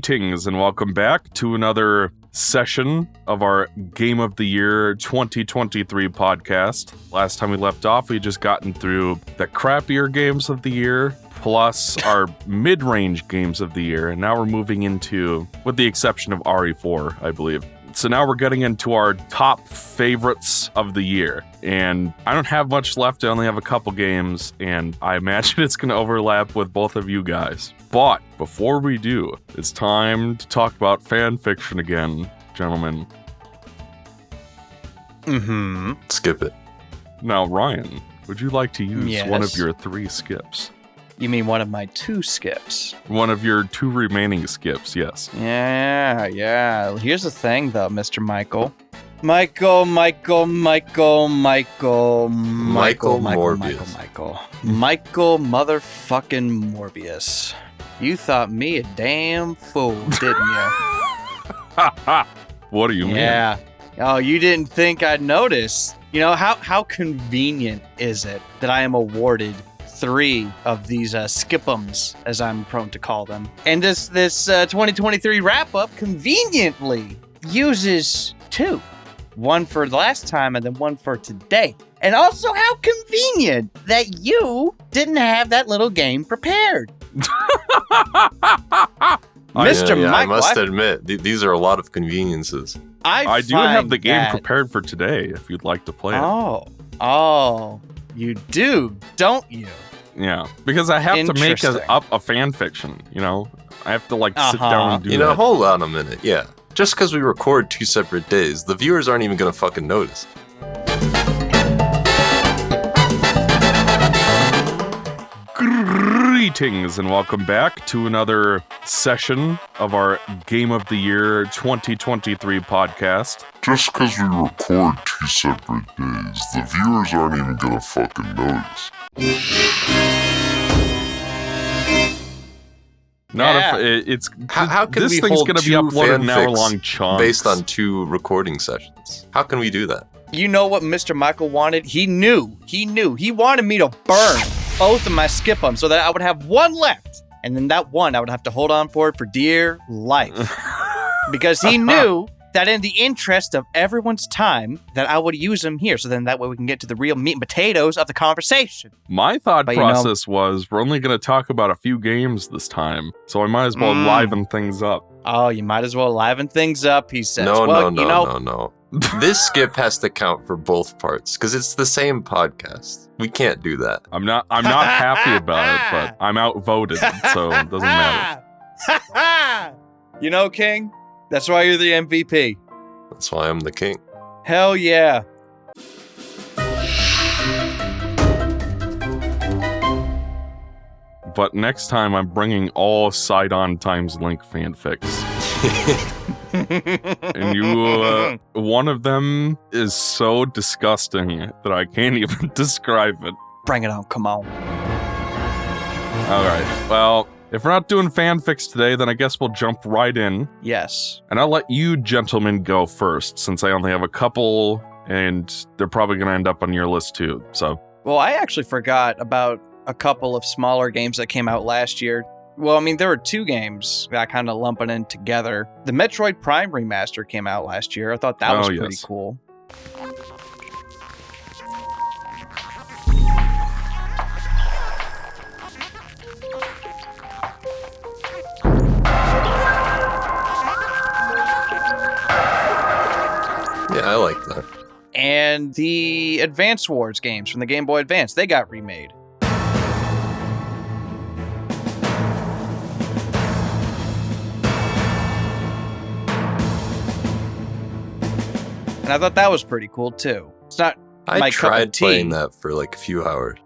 Greetings and welcome back to another session of our Game of the Year 2023 podcast. Last time we left off, we just gotten through the crappier games of the year, plus our mid-range games of the year, and now we're moving into, with the exception of RE4, I believe. So now we're getting into our top favorites of the year, and I don't have much left. I only have a couple games, and I imagine it's going to overlap with both of you guys. But before we do, it's time to talk about fan fiction again, gentlemen. Skip it. Now, Ryan, would you like to use one of your 3 skips? You mean one of my 2 skips? One of your 2 remaining skips, yes. Yeah. Here's the thing, though, Mr. Michael. Michael motherfucking Morbius. You thought me a damn fool, didn't you? What do you mean? Yeah. Oh, you didn't think I'd notice. You know, how convenient is it that I am awarded 3 of these skip'ems, as I'm prone to call them. And this 2023 wrap-up conveniently uses 2. One for the last time and then one for today. And also how convenient that you didn't have that little game prepared. Mr. Michael, I must admit, these are a lot of conveniences. I do have the game prepared for today, if you'd like to play it. Oh, you do, don't you? Yeah, because I have to make up a fan fiction, you know? I have to, sit down and do that. You know, hold on a minute, yeah. Just because we record 2 separate days, the viewers aren't even going to fucking notice. Greetings and welcome back to another session of our Game of the Year 2023 podcast. Just because we record 2 separate days, the viewers aren't even going to fucking notice. How can this we hold going to be uploaded in hour-long chunks based on 2 recording sessions? How can we do that? You know what Mr. Michael wanted? He knew. He wanted me to burn both of my skip-'em so that I would have one left. And then that one, I would have to hold on for it for dear life. Because he knew that in the interest of everyone's time, that I would use them here. So then that way we can get to the real meat and potatoes of the conversation. My thought process was, we're only going to talk about a few games this time. So I might as well liven things up. Oh, you might as well liven things up, he says. No. This skip has to count for both parts, because it's the same podcast. We can't do that. I'm not happy about it, but I'm outvoted, so it doesn't matter. You know, King, that's why you're the MVP. That's why I'm the king. Hell yeah. But next time, I'm bringing all Sidon times Link fanfics. And one of them is so disgusting that I can't even describe it. Bring it on, come on. All right, well, if we're not doing fanfics today, then I guess we'll jump right in. Yes. And I'll let you gentlemen go first, since I only have a couple, and they're probably going to end up on your list too, so. Well, I actually forgot about a couple of smaller games that came out last year. Well, I mean, there were 2 games that I kind of lumping in together. The Metroid Prime Remaster came out last year. I thought that was pretty cool. Yeah, I like that. And the Advance Wars games from the Game Boy Advance, they got remade. And I thought that was pretty cool, too. It's not my cup of tea. I tried playing that for a few hours.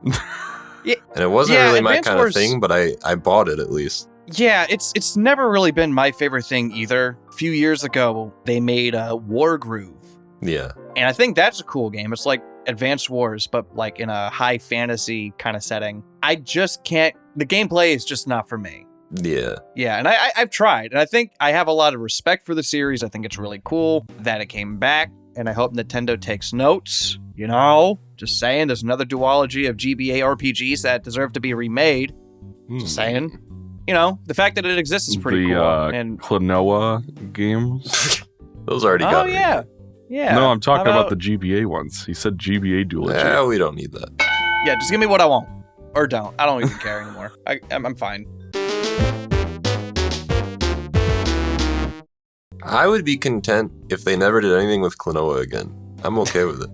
Yeah, and it wasn't really my kind of thing, but I bought it at least. Yeah, it's never really been my favorite thing either. A few years ago, they made a War Groove. Yeah. And I think that's a cool game. It's like Advanced Wars, but like in a high fantasy kind of setting. I just can't... The gameplay is just not for me. Yeah. Yeah, and I've tried, and I think I have a lot of respect for the series. I think it's really cool that it came back. And I hope Nintendo takes notes, you know? Just saying, there's another duology of GBA RPGs that deserve to be remade. Just saying. you know, the fact that it exists is pretty cool. And Klonoa games. Those already got me. Yeah. No, I'm talking about the GBA ones. He said GBA Duology. Yeah, we don't need that. Yeah, just give me what I want. Or don't. I don't even care anymore. I'm fine. I would be content if they never did anything with Klonoa again. I'm okay with it.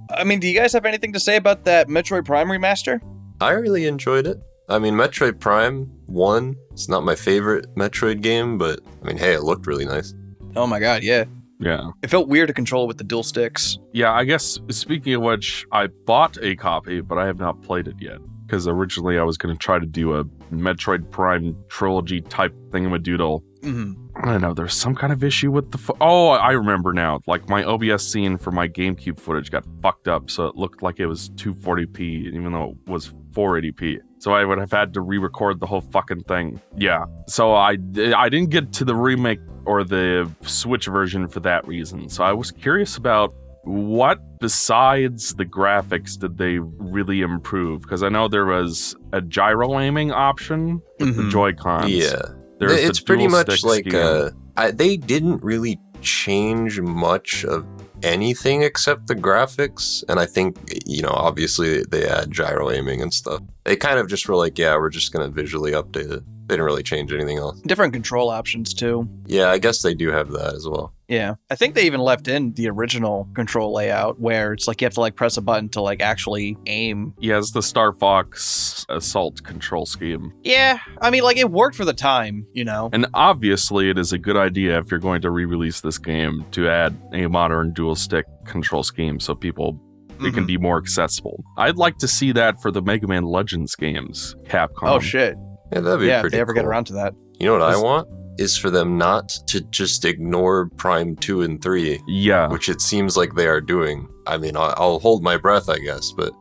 I mean, do you guys have anything to say about that Metroid Prime remaster? I really enjoyed it. I mean, Metroid Prime 1, it's not my favorite Metroid game, but I mean, hey, it looked really nice. Oh my god, yeah. Yeah. It felt weird to control with the dual sticks. Yeah, I guess, speaking of which, I bought a copy, but I have not played it yet. Because originally I was going to try to do a Metroid Prime trilogy type thingamadoodle. Mm-hmm. I don't know, there's some kind of issue with the... I remember now. Like, my OBS scene for my GameCube footage got fucked up, so it looked like it was 240p, even though it was 480p. So I would have had to re-record the whole fucking thing. Yeah. So I didn't get to the remake or the Switch version for that reason. So I was curious about what besides the graphics did they really improve? Because I know there was a gyro aiming option with the Joy-Cons. Yeah. There's it's pretty much like scheme. they didn't really change much of anything except the graphics, and I think, you know, obviously they add gyro aiming and stuff. They kind of just were like, yeah, we're just gonna visually update it. They didn't really change anything else. Different control options too. Yeah, I guess they do have that as well. Yeah. I think they even left in the original control layout where it's like you have to like press a button to like actually aim. Yeah, it's the Star Fox Assault control scheme. Yeah. I mean, like it worked for the time, you know? And obviously it is a good idea if you're going to re-release this game to add a modern dual stick control scheme so people it can be more accessible. I'd like to see that for the Mega Man Legends games, Capcom. Oh shit. Yeah, that'd be Yeah, if pretty they ever cool. get around to that. You know what I want? Is for them not to just ignore Prime 2 and 3, Yeah. which it seems like they are doing. I mean, I'll hold my breath, I guess, but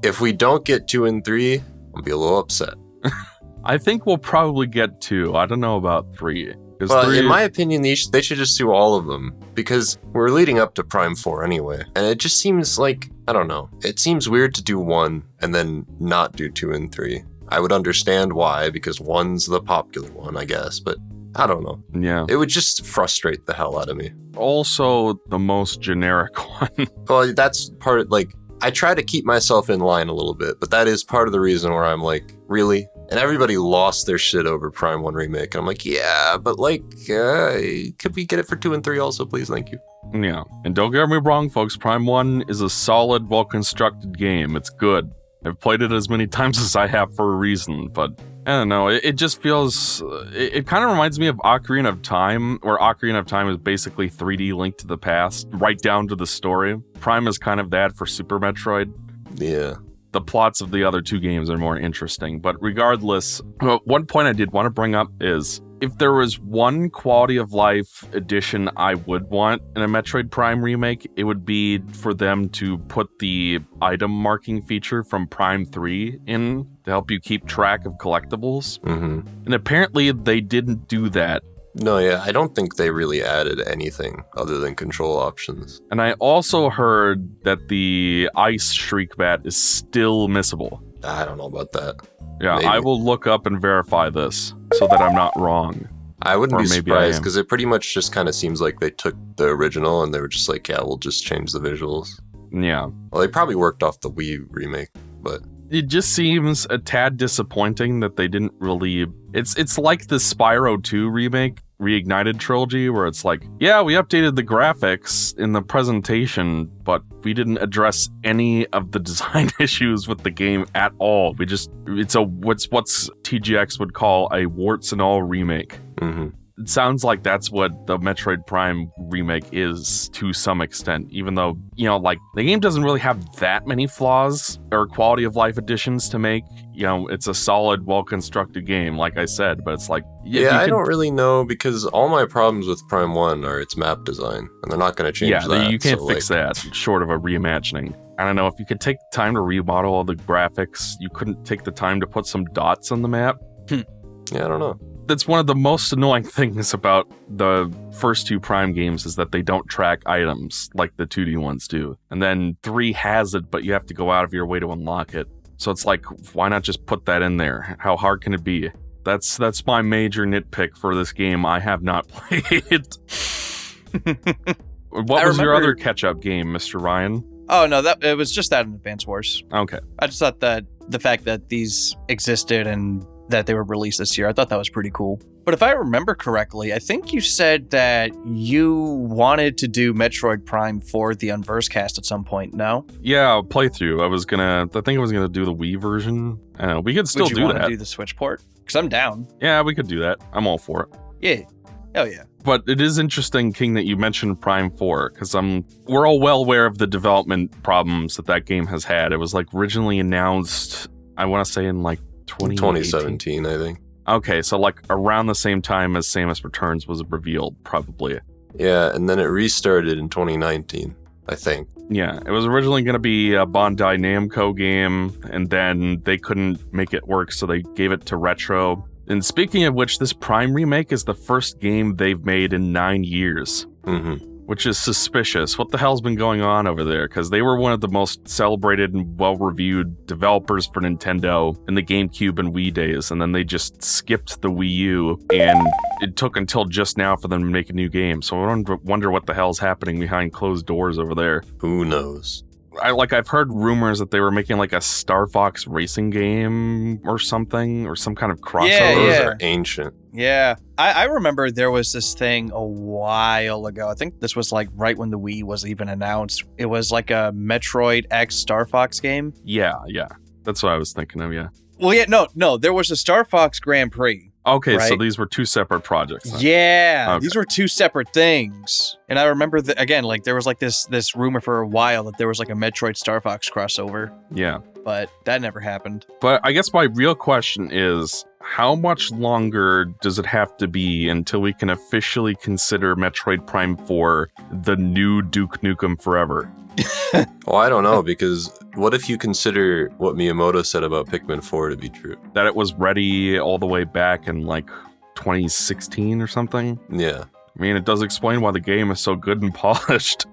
if we don't get 2 and 3, I'll be a little upset. I think we'll probably get 2. I don't know about 3. Well, in my opinion, they should just do all of them, because we're leading up to Prime 4 anyway, and it just seems like, I don't know, it seems weird to do 1 and then not do 2 and 3. I would understand why, because 1's the popular one, I guess, but I don't know. Yeah. It would just frustrate the hell out of me. Also, the most generic one. Well, that's part of, like, I try to keep myself in line a little bit, but that is part of the reason where I'm like, really? And everybody lost their shit over Prime 1 Remake. And I'm like, yeah, but like, could we get it for 2 and 3 also, please? Thank you. Yeah. And don't get me wrong, folks. Prime 1 is a solid, well-constructed game. It's good. I've played it as many times as I have for a reason, but I don't know. It just feels... It kind of reminds me of Ocarina of Time, where Ocarina of Time is basically 3D Link to the Past, right down to the story. Prime is kind of that for Super Metroid. Yeah. The plots of the other two games are more interesting, but regardless, one point I did want to bring up is if there was one quality of life addition I would want in a Metroid Prime remake, it would be for them to put the item marking feature from Prime 3 in to help you keep track of collectibles. Mm-hmm. And apparently they didn't do that. No, yeah, I don't think they really added anything other than control options. And I also heard that the Ice Shriek Bat is still missable. I don't know about that. Yeah, Maybe. I will look up and verify this so that I'm not wrong. I wouldn't Or be maybe I surprised am. because it pretty much just kind of seems like they took the original and they were just like, yeah, we'll just change the visuals. Yeah. Well, they probably worked off the Wii remake, but It just seems a tad disappointing that they didn't really... It's like the Spyro 2 remake, Reignited Trilogy, where it's like, yeah, we updated the graphics in the presentation, but we didn't address any of the design issues with the game at all. It's what's TGX would call a warts and all remake. mm-hmm. It sounds like that's what the Metroid Prime remake is to some extent, even though, you know, like, the game doesn't really have that many flaws or quality of life additions to make. You know, it's a solid, well-constructed game, like I said, but it's like... Yeah, I don't really know because all my problems with Prime 1 are its map design, and they're not going to change that. Yeah, you can't so, fix that short of a reimagining. I don't know, if you could take the time to remodel all the graphics, you couldn't take the time to put some dots on the map. Yeah, I don't know. That's one of the most annoying things about the first two Prime games is that they don't track items like the 2D ones do. And then 3 has it, but you have to go out of your way to unlock it. So it's like, why not just put that in there? How hard can it be? That's my major nitpick for this game. I have not played. What was your other catch-up game, Mr. Ryan? Oh, no, it was just that in Advance Wars. Okay. I just thought that the fact that these existed and that they were released this year, I thought that was pretty cool. But if I remember correctly, I think you said that you wanted to do Metroid Prime for the Unversed cast at some point, no? Yeah, playthrough. I think I was gonna do the Wii version. We could still do that. Would you want to do the Switch port? Because I'm down. Yeah, we could do that. I'm all for it. Yeah. Hell yeah. But it is interesting, King, that you mentioned Prime 4, because we're all well aware of the development problems that game has had. It was like originally announced, I want to say in like 2017, I think. Okay, so like around the same time as Samus Returns was revealed, probably. Yeah, and then it restarted in 2019, I think. Yeah, it was originally going to be a Bandai Namco game, and then they couldn't make it work, so they gave it to Retro. And speaking of which, this Prime remake is the first game they've made in 9 years. Mm-hmm. Which is suspicious. What the hell's been going on over there? Because they were one of the most celebrated and well-reviewed developers for Nintendo in the GameCube and Wii days, and then they just skipped the Wii U, and it took until just now for them to make a new game. So I wonder what the hell's happening behind closed doors over there. Who knows? I've heard rumors that they were making like a Star Fox racing game or something, or some kind of crossover. Yeah. Those are ancient. Yeah. I remember there was this thing a while ago. I think this was like right when the Wii was even announced. It was like a Metroid X Star Fox game. Yeah. That's what I was thinking of, yeah. Well, yeah, no. There was a Star Fox Grand Prix. Okay, right? So these were two separate projects then. Yeah, Okay. These were two separate things. And I remember, again, like there was like this rumor for a while that there was like a Metroid Star Fox crossover. Yeah. But that never happened. But I guess my real question is, how much longer does it have to be until we can officially consider Metroid Prime 4 the new Duke Nukem Forever? Well, I don't know, because what if you consider what Miyamoto said about Pikmin 4 to be true? That it was ready all the way back in like 2016 or something? Yeah. I mean, it does explain why the game is so good and polished.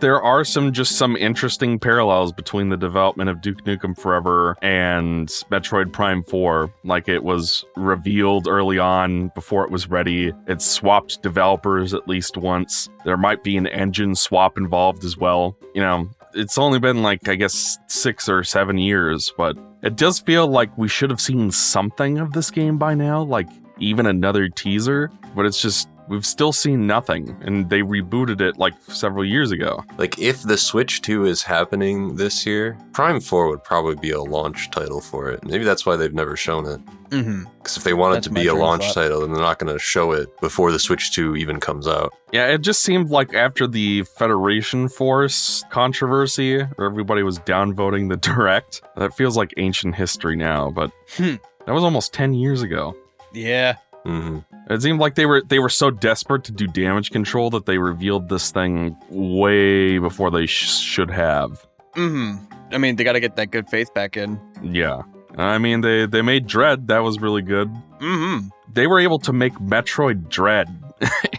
There are some interesting parallels between the development of Duke Nukem Forever and Metroid Prime 4. Like, it was revealed early on before it was ready. It swapped developers at least once. There might be an engine swap involved as well. You know, it's only been like, I guess, 6 or 7 years, but it does feel like we should have seen something of this game by now, like even another teaser, but it's just, we've still seen nothing, and they rebooted it like several years ago. Like, if the Switch 2 is happening this year, Prime 4 would probably be a launch title for it. Maybe that's why they've never shown it. Mm-hmm. Because if they want That's it to my be a train of launch thought. title, then they're not going to show it before the Switch 2 even comes out. Yeah, it just seemed like after the Federation Force controversy, where everybody was downvoting the Direct, that feels like ancient history now, but that was almost 10 years ago. Yeah. Mm-hmm. It seemed like they were so desperate to do damage control that they revealed this thing way before they should have. Mm-hmm. I mean, they got to get that good faith back in. Yeah. I mean, they made Dread. That was really good. Mm-hmm. They were able to make Metroid Dread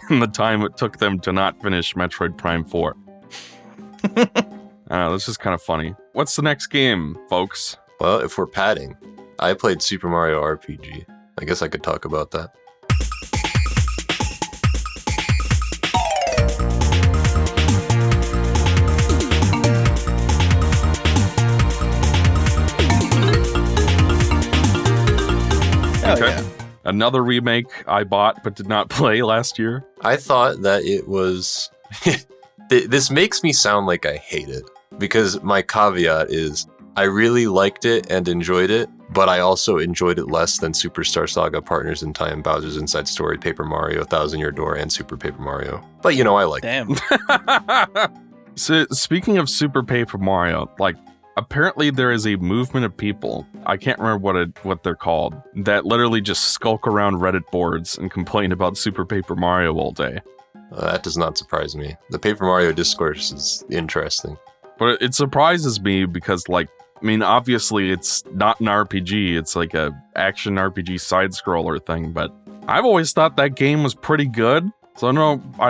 in the time it took them to not finish Metroid Prime 4. I don't know, that's just kind of funny. What's the next game, folks? Well, if we're padding, I played Super Mario RPG. I guess I could talk about that. Hell Okay. yeah. Another remake I bought but did not play last year. I thought that it was... This makes me sound like I hate it, because my caveat is I really liked it and enjoyed it, but I also enjoyed it less than Superstar Saga, Partners in Time, Bowser's Inside Story, Paper Mario, Thousand Year Door, and Super Paper Mario. But, you know, I like it. Damn. So, speaking of Super Paper Mario, like, apparently there is a movement of people, I can't remember what they're called, that literally just skulk around Reddit boards and complain about Super Paper Mario all day. That does not surprise me. The Paper Mario discourse is interesting. But it surprises me because, like, I mean, obviously it's not an RPG, it's like a action RPG side-scroller thing, but I've always thought that game was pretty good. So I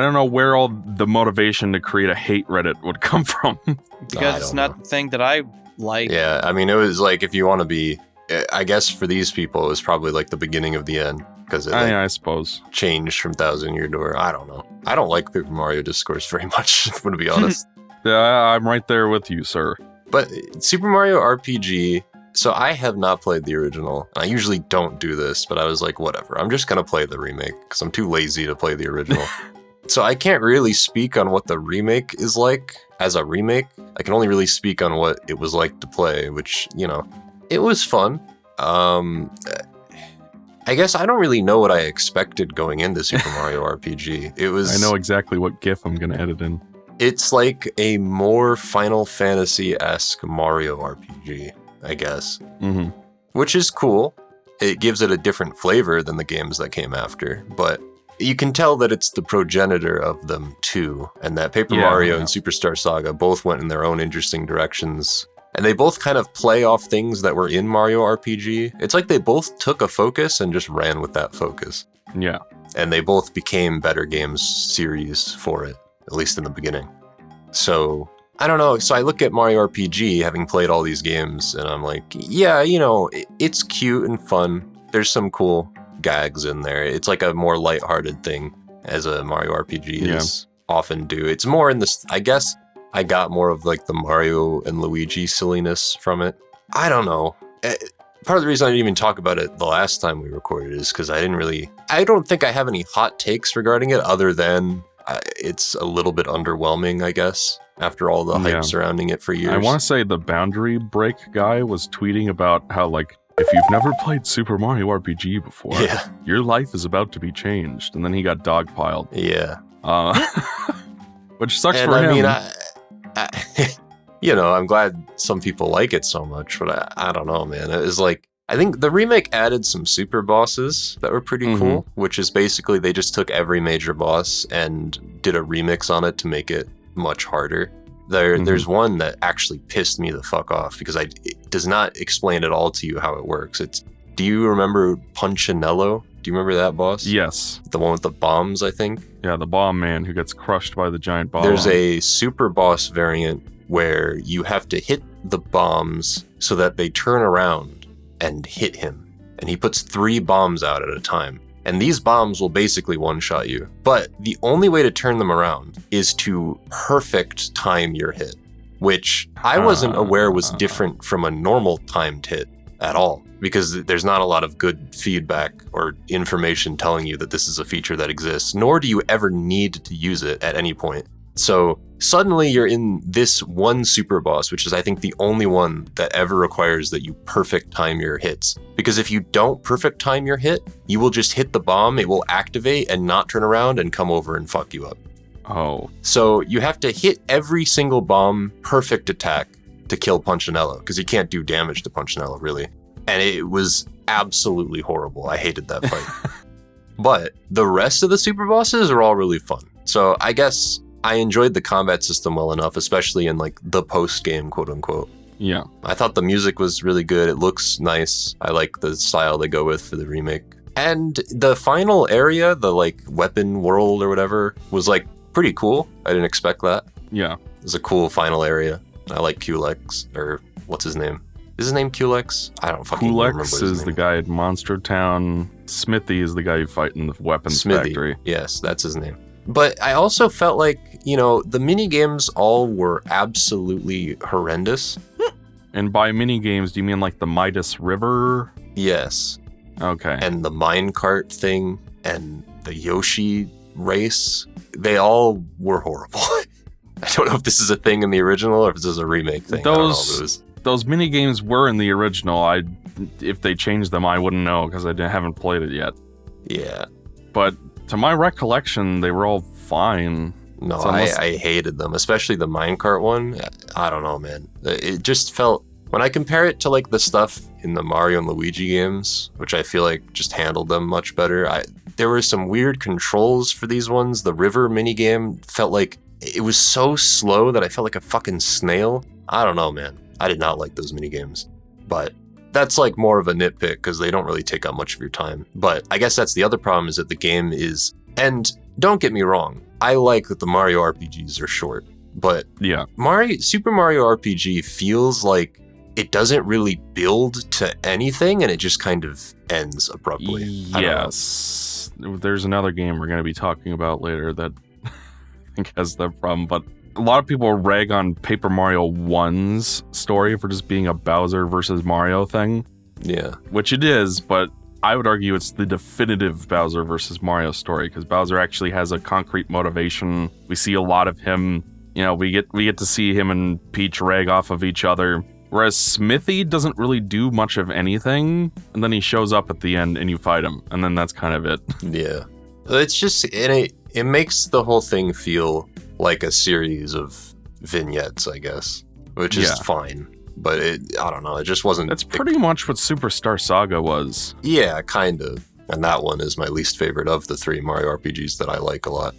don't know where all the motivation to create a hate Reddit would come from. Because it's don't not know. the thing that I like. Yeah, I mean, it was like, if you want to be I guess for these people, it was probably like the beginning of the end because it I suppose. changed from Thousand Year Door. I don't know. I don't like Paper Mario Discourse very much, if I'm going to be honest. Yeah, I'm right there with you, sir. But Super Mario RPG, so I have not played the original. I usually don't do this, but I was like, whatever. I'm just going to play the remake because I'm too lazy to play the original. So I can't really speak on what the remake is like as a remake. I can only really speak on what it was like to play, which, you know, it was fun. I guess I don't really know what I expected going into Super Mario RPG. It was. I know exactly what GIF I'm going to edit in. It's like a more Final Fantasy-esque Mario RPG, I guess. Mm-hmm. Which is cool. It gives it a different flavor than the games that came after, but you can tell that it's the progenitor of them too, and that Paper Mario and Superstar Saga both went in their own interesting directions. And they both kind of play off things that were in Mario RPG. It's like they both took a focus and just ran with that focus. Yeah. And they both became better games series for it. At least in the beginning. So, I don't know. So I look at Mario RPG, having played all these games, and I'm like, yeah, you know, it's cute and fun. There's some cool gags in there. It's like a more lighthearted thing, as a Mario RPG often do. It's more in this, I guess, I got more of like the Mario and Luigi silliness from it. I don't know. Part of the reason I didn't even talk about it the last time we recorded is because I don't think I have any hot takes regarding it other than it's a little bit underwhelming, I guess, after all the hype surrounding it for years. I want to say the Boundary Break guy was tweeting about how, like, if you've never played Super Mario RPG before, your life is about to be changed. And then he got dogpiled. Yeah. Which sucks and for him. I mean, you know, I'm glad some people like it so much, but I don't know, man. It was like, I think the remake added some super bosses that were pretty cool, which is basically they just took every major boss and did a remix on it to make it much harder. There's one that actually pissed me the fuck off because it does not explain at all to you how it works. Do you remember Punchinello? Do you remember that boss? Yes. The one with the bombs, I think? Yeah, the bomb man who gets crushed by the giant bomb. There's a super boss variant where you have to hit the bombs so that they turn around and hit him. And he puts 3 bombs out at a time. And these bombs will basically one-shot you. But the only way to turn them around is to perfect time your hit, which I wasn't aware was different from a normal timed hit at all, because there's not a lot of good feedback or information telling you that this is a feature that exists, nor do you ever need to use it at any point. So suddenly you're in this one super boss, which is, I think, the only one that ever requires that you perfect time your hits. Because if you don't perfect time your hit, you will just hit the bomb, it will activate and not turn around and come over and fuck you up. Oh. So you have to hit every single bomb perfect attack to kill Punchinello, because you can't do damage to Punchinello, really. And it was absolutely horrible. I hated that fight. But the rest of the super bosses are all really fun. So I guess I enjoyed the combat system well enough, especially in like the post-game, quote unquote. Yeah. I thought the music was really good. It looks nice. I like the style they go with for the remake. And the final area, the like weapon world or whatever, was like pretty cool. I didn't expect that. Yeah. It was a cool final area. I like Culex, or what's his name? Is his name Culex? I don't fucking remember what his Culex is name the guy at Monster Town. Smithy is the guy you fight in the weapons Smithy. factory. Yes, that's his name. But I also felt like, you know, the mini games all were absolutely horrendous. And by mini games, do you mean like the Midas River? Yes. Okay. And the minecart thing and the Yoshi race, they all were horrible. I don't know if this is a thing in the original or if this is a remake thing. Those mini games were in the original. If they changed them, I wouldn't know because I haven't played it yet. Yeah. But to my recollection, they were all fine. No, I hated them, especially the minecart one. I don't know, man. It just felt, when I compare it to like the stuff in the Mario and Luigi games, which I feel like just handled them much better, there were some weird controls for these ones. The river minigame felt like it was so slow that I felt like a fucking snail. I don't know, man. I did not like those minigames. But that's like more of a nitpick because they don't really take up much of your time. But I guess that's the other problem, is that the game is, and don't get me wrong, I like that the Mario RPGs are short, but yeah, Super Mario RPG feels like it doesn't really build to anything, and it just kind of ends abruptly. Yes. There's another game we're going to be talking about later that I think has that problem, but a lot of people rag on Paper Mario 1's story for just being a Bowser versus Mario thing. Yeah. Which it is, but I would argue it's the definitive Bowser versus Mario story, because Bowser actually has a concrete motivation. We see a lot of him, we get to see him and Peach rag off of each other. Whereas Smithy doesn't really do much of anything, and then he shows up at the end and you fight him, and then that's kind of it. Yeah. It's just, it makes the whole thing feel like a series of vignettes, I guess, which is fine. But I don't know, it just wasn't... That's pretty much what Superstar Saga was. Yeah, kind of. And that one is my least favorite of the 3 Mario RPGs that I like a lot.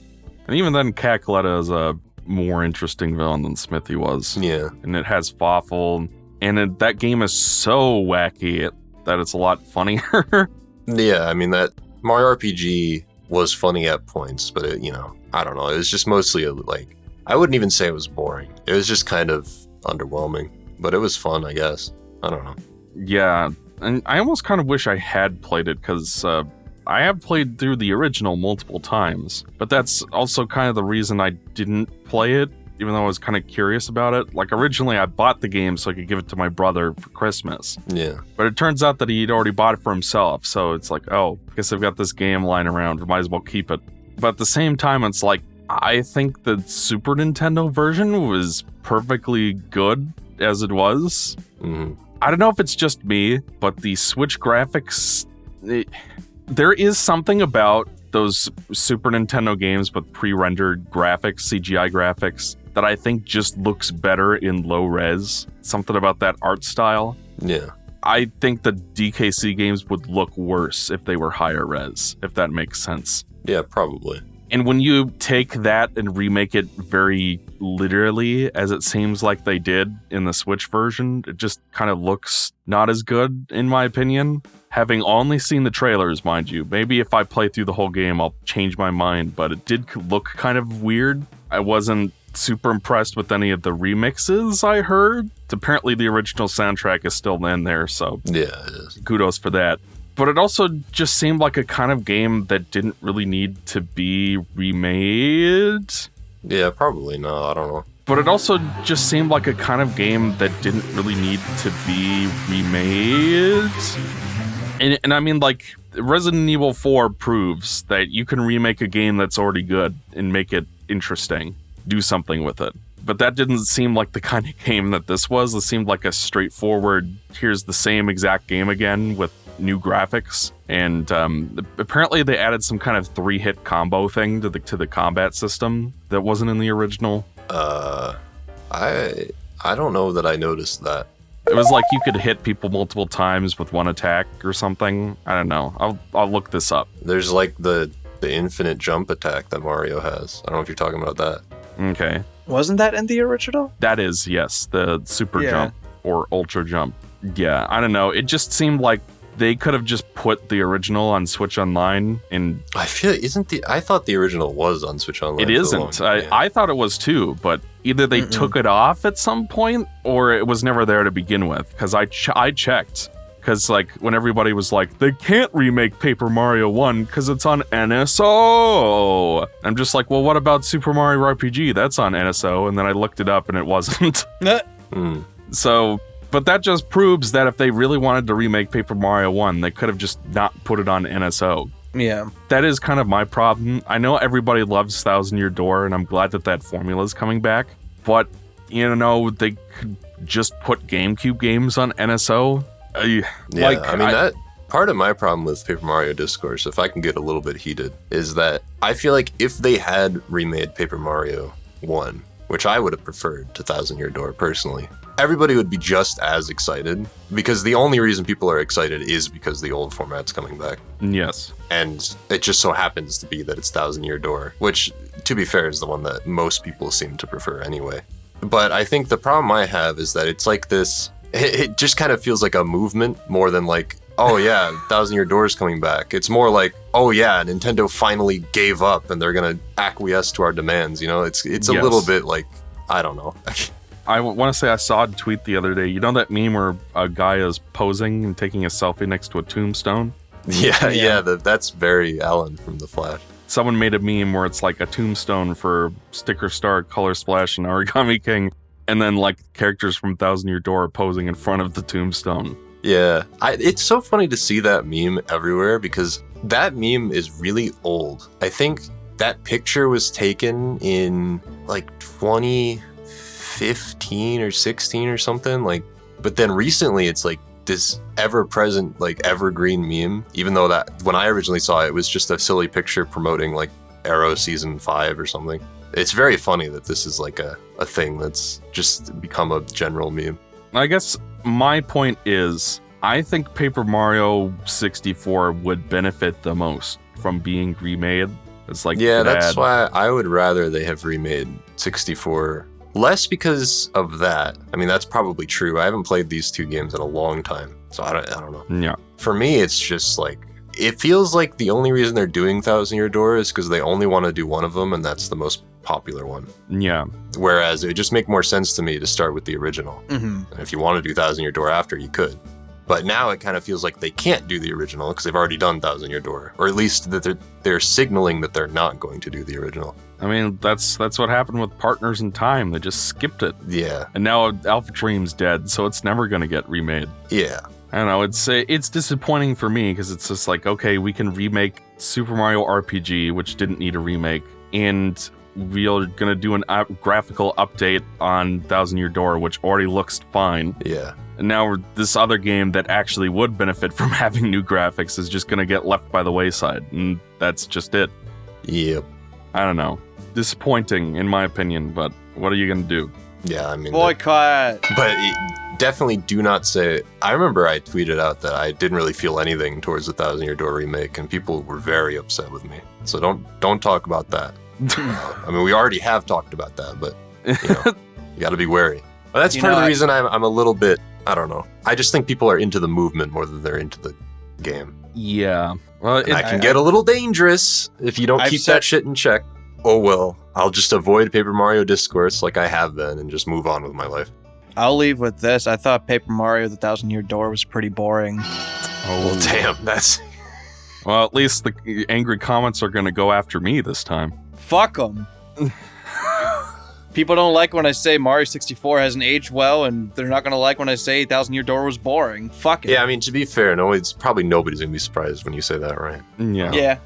And even then, Cackletta is a more interesting villain than Smithy was. Yeah. And it has Fawful, and that game is so wacky that it's a lot funnier. Yeah, I mean, that Mario RPG was funny at points, but I don't know, it was just mostly I wouldn't even say it was boring. It was just kind of underwhelming. But it was fun, I guess. I don't know. Yeah, and I almost kind of wish I had played it, because I have played through the original multiple times, but that's also kind of the reason I didn't play it, even though I was kind of curious about it. Like, originally I bought the game so I could give it to my brother for Christmas. Yeah. But it turns out that he'd already bought it for himself, so it's like, oh, I guess I've got this game lying around, might as well keep it. But at the same time, it's like, I think the Super Nintendo version was perfectly good as it was. Mm-hmm. I don't know if it's just me, but the Switch graphics, there is something about those Super Nintendo games with pre-rendered graphics, CGI graphics, that I think just looks better in low res. Something about that art style. Yeah. I think the DKC games would look worse if they were higher res, if that makes sense. Yeah, probably. And when you take that and remake it very literally, as it seems like they did in the Switch version, it just kind of looks not as good, in my opinion. Having only seen the trailers, mind you, maybe if I play through the whole game, I'll change my mind, but it did look kind of weird. I wasn't super impressed with any of the remixes I heard. Apparently the original soundtrack is still in there, so yeah, it is. Kudos for that. But it also just seemed like a kind of game that didn't really need to be remade. Yeah, probably no, I don't know. But it also just seemed like a kind of game that didn't really need to be remade. And I mean, like, Resident Evil 4 proves that you can remake a game that's already good and make it interesting. Do something with it. But that didn't seem like the kind of game that this was. It seemed like a straightforward, here's the same exact game again with new graphics. And apparently they added some kind of 3-hit combo thing to the combat system that wasn't in the original. I don't know that I noticed that. It was like you could hit people multiple times with one attack or something. I don't know. I'll look this up. There's like the infinite jump attack that Mario has. I don't know if you're talking about that. Okay. Wasn't that in the original? That is, yes, the super jump or ultra jump. Yeah, I don't know. It just seemed like they could have just put the original on Switch Online, and I thought the original was on Switch Online. It isn't. I thought it was too, but either they took it off at some point or it was never there to begin with, because I checked. Because, like, when everybody was like, they can't remake Paper Mario 1 because it's on NSO. I'm just like, well, what about Super Mario RPG? That's on NSO. And then I looked it up and it wasn't. So, but that just proves that if they really wanted to remake Paper Mario 1, they could have just not put it on NSO. Yeah. That is kind of my problem. I know everybody loves Thousand Year Door, and I'm glad that formula is coming back. But, they could just put GameCube games on NSO. That part of my problem with Paper Mario Discourse, if I can get a little bit heated, is that I feel like if they had remade Paper Mario 1, which I would have preferred to Thousand Year Door personally, everybody would be just as excited, because the only reason people are excited is because the old format's coming back. Yes. And it just so happens to be that it's Thousand Year Door, which, to be fair, is the one that most people seem to prefer anyway. But I think the problem I have is that it's like this... It just kind of feels like a movement more than like, oh yeah, Thousand Year Door is coming back. It's more like, oh yeah, Nintendo finally gave up and they're gonna acquiesce to our demands. It's a little bit like, I don't know. I want to say I saw a tweet the other day. You know that meme where a guy is posing and taking a selfie next to a tombstone? Yeah, that's very Alan from The Flash. Someone made a meme where it's like a tombstone for Sticker Star, Color Splash, and Origami King, and then like characters from Thousand Year Door posing in front of the tombstone. Yeah, it's so funny to see that meme everywhere because that meme is really old. I think that picture was taken in like 2015 or 16 or something. Like, but then recently it's like this ever-present, like evergreen meme. Even though that when I originally saw it, it was just a silly picture promoting like Arrow season 5 or something. It's very funny that this is like a thing that's just become a general meme. I guess my point is, I think Paper Mario 64 would benefit the most from being remade. It's like, that's why I would rather they have remade 64. Less because of that. I mean, that's probably true. I haven't played these two games in a long time, so I don't know. Yeah. For me, it's just like, it feels like the only reason they're doing Thousand Year Door is because they only want to do one of them, and that's the most popular one. Yeah. Whereas it would just make more sense to me to start with the original. Mm-hmm. And if you want to do Thousand Year Door after, you could. But now it kind of feels like they can't do the original because they've already done Thousand Year Door, or at least that they're signaling that they're not going to do the original. I mean, that's what happened with Partners in Time. They just skipped it. Yeah. And now Alpha Dream's dead, so it's never going to get remade. Yeah. I don't know, it's disappointing for me because it's just like, okay, we can remake Super Mario RPG, which didn't need a remake, and we're going to do an graphical update on Thousand Year Door, which already looks fine. Yeah. And now this other game that actually would benefit from having new graphics is just going to get left by the wayside, and that's just it. Yep. I don't know. Disappointing, in my opinion, but what are you going to do? Yeah, I mean... Boycott! But definitely do not say... I remember I tweeted out that I didn't really feel anything towards the Thousand Year Door remake, and people were very upset with me. So don't talk about that. I mean, we already have talked about that, but you got to be wary. But that's part of the reason I'm a little bit... I don't know. I just think people are into the movement more than they're into the game. Yeah. Well, it can get a little dangerous if you don't keep that shit in check. Oh well, I'll just avoid Paper Mario Discourse like I have been and just move on with my life. I'll leave with this. I thought Paper Mario the Thousand Year Door was pretty boring. Oh, well, damn, that's... Well, at least the angry comments are going to go after me this time. Fuck them. People don't like when I say Mario 64 hasn't aged well, and they're not going to like when I say Thousand Year Door was boring. Fuck it. Yeah, I mean, to be fair, nobody's going to be surprised when you say that, right? Yeah.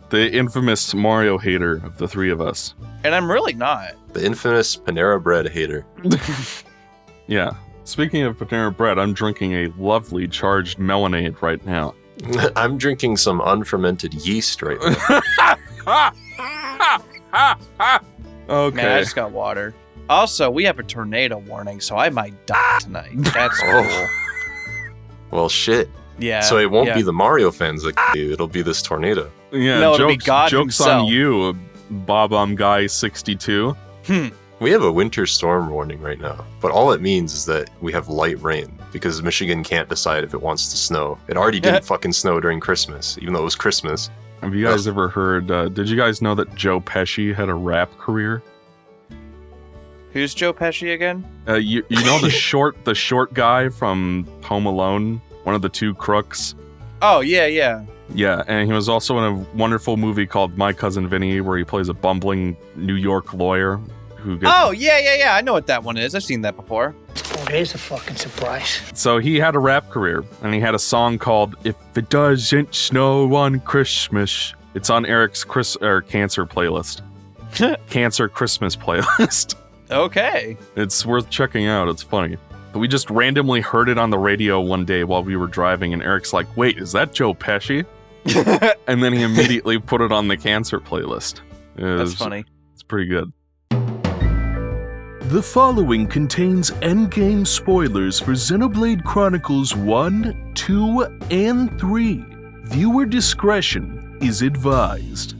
The infamous Mario hater of the three of us. And I'm really not. The infamous Panera Bread hater. Yeah. Speaking of Panera Bread, I'm drinking a lovely charged melonade right now. I'm drinking some unfermented yeast right now. Okay. Man, I just got water. Also, we have a tornado warning, so I might die tonight. That's cool. Well, shit. Yeah. So it won't be the Mario fans that you, it'll be this tornado. Yeah, no, it'll be God jokes himself. on you, Guy 62. We have a winter storm warning right now, but all it means is that we have light rain because Michigan can't decide if it wants to snow. It already didn't fucking snow during Christmas, even though it was Christmas. Have you guys ever heard, did you guys know that Joe Pesci had a rap career? Who's Joe Pesci again? You know the short guy from Home Alone, one of the two crooks? Oh, yeah. Yeah, and he was also in a wonderful movie called My Cousin Vinny, where he plays a bumbling New York lawyer who gets... Oh, yeah. I know what that one is. I've seen that before. Oh, there's a fucking surprise. So he had a rap career, and he had a song called If It Doesn't Snow on Christmas. It's on Eric's Cancer playlist. Cancer Christmas playlist. Okay. It's worth checking out. It's funny. But we just randomly heard it on the radio one day while we were driving, and Eric's like, wait, is that Joe Pesci? And then he immediately put it on the Cancer playlist. That's funny. It's pretty good. The following contains endgame spoilers for Xenoblade Chronicles 1, 2, and 3. Viewer discretion is advised.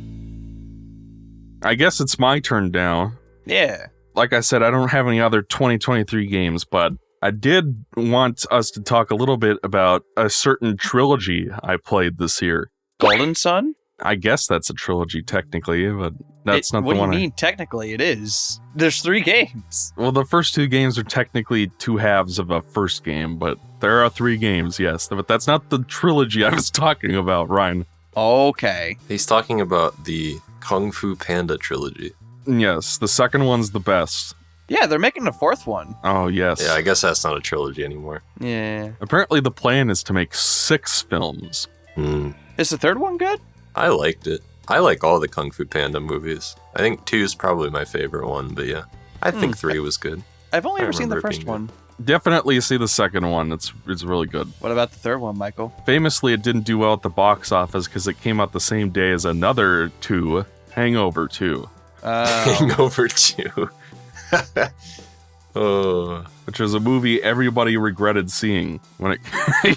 I guess it's my turn now. Yeah. Like I said, I don't have any other 2023 games, but I did want us to talk a little bit about a certain trilogy I played this year. Golden Sun? I guess that's a trilogy technically, but that's not the one. What do you mean? Technically, it is. There's 3 games. Well, the first 2 games are technically 2 halves of a first game, but there are 3 games, yes. But that's not the trilogy I was talking about, Ryan. Okay. He's talking about the Kung Fu Panda trilogy. Yes, the second one's the best. Yeah, they're making a 4th one. Oh, yes. Yeah, I guess that's not a trilogy anymore. Yeah. Apparently the plan is to make 6 films. Is the 3rd one good? I liked it. I like all the Kung Fu Panda movies. I think 2 is probably my favorite one, but yeah. I think 3 was good. I've only ever seen the remember it first being one. Definitely see the second one. It's really good. What about the 3rd one, Michael? Famously, it didn't do well at the box office because it came out the same day as another 2, Hangover 2. Hangover 2. Oh. Which was a movie everybody regretted seeing when it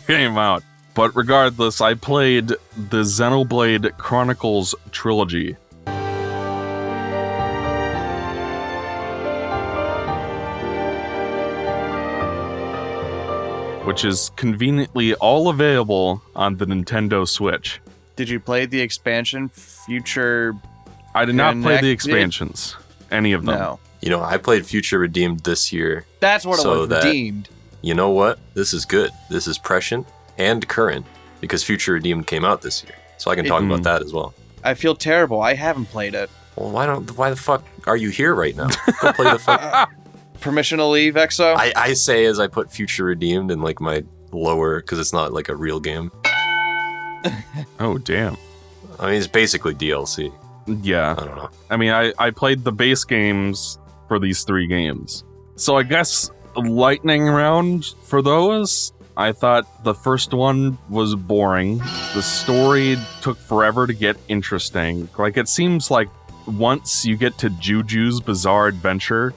came out. But regardless, I played the Xenoblade Chronicles Trilogy. Which is conveniently all available on the Nintendo Switch. Did you play the expansion, Future? I did not play the Connected? expansions. Any of them. No. You know, I played Future Redeemed this year. That's what So it was, that- redeemed. You know what? This is good. This is prescient and current because Future Redeemed came out this year. So I can talk about that as well. I feel terrible. I haven't played it. Well, why the fuck are you here right now? Go play the fuck. Permission to leave, Exo? I say as I put Future Redeemed in like my lower because it's not like a real game. Oh, damn. I mean, it's basically DLC. Yeah. I don't know. I mean, I played the base games for these 3 games. So I guess lightning round for those. I thought the first one was boring. The story took forever to get interesting. Like, it seems like once you get to Juju's Bizarre Adventure,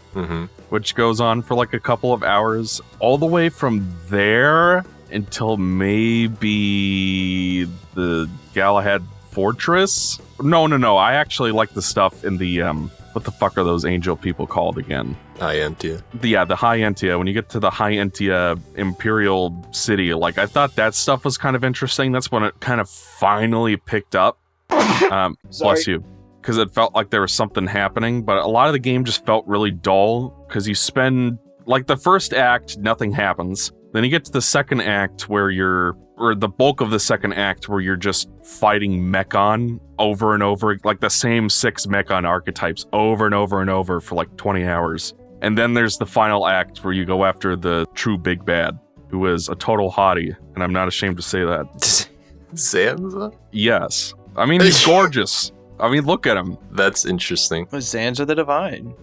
which goes on for like a couple of hours, all the way from there until maybe the Galahad Fortress. No. I actually like the stuff in the, what the fuck are those angel people called again? High-Entia. Yeah, the High-Entia. When you get to the High-Entia Imperial City, like, I thought that stuff was kind of interesting. That's when it kind of finally picked up. Bless you. Because it felt like there was something happening, but a lot of the game just felt really dull, because you spend, like, the first act, nothing happens. Then you get to the second act or the bulk of the second act where you're just fighting Mechon over and over, like the same 6 Mechon archetypes over and over and over for like 20 hours. And then there's the final act where you go after the true big bad, who is a total hottie, and I'm not ashamed to say that. Zanza? Yes. I mean, he's gorgeous. I mean, look at him. That's interesting. Zanza the Divine.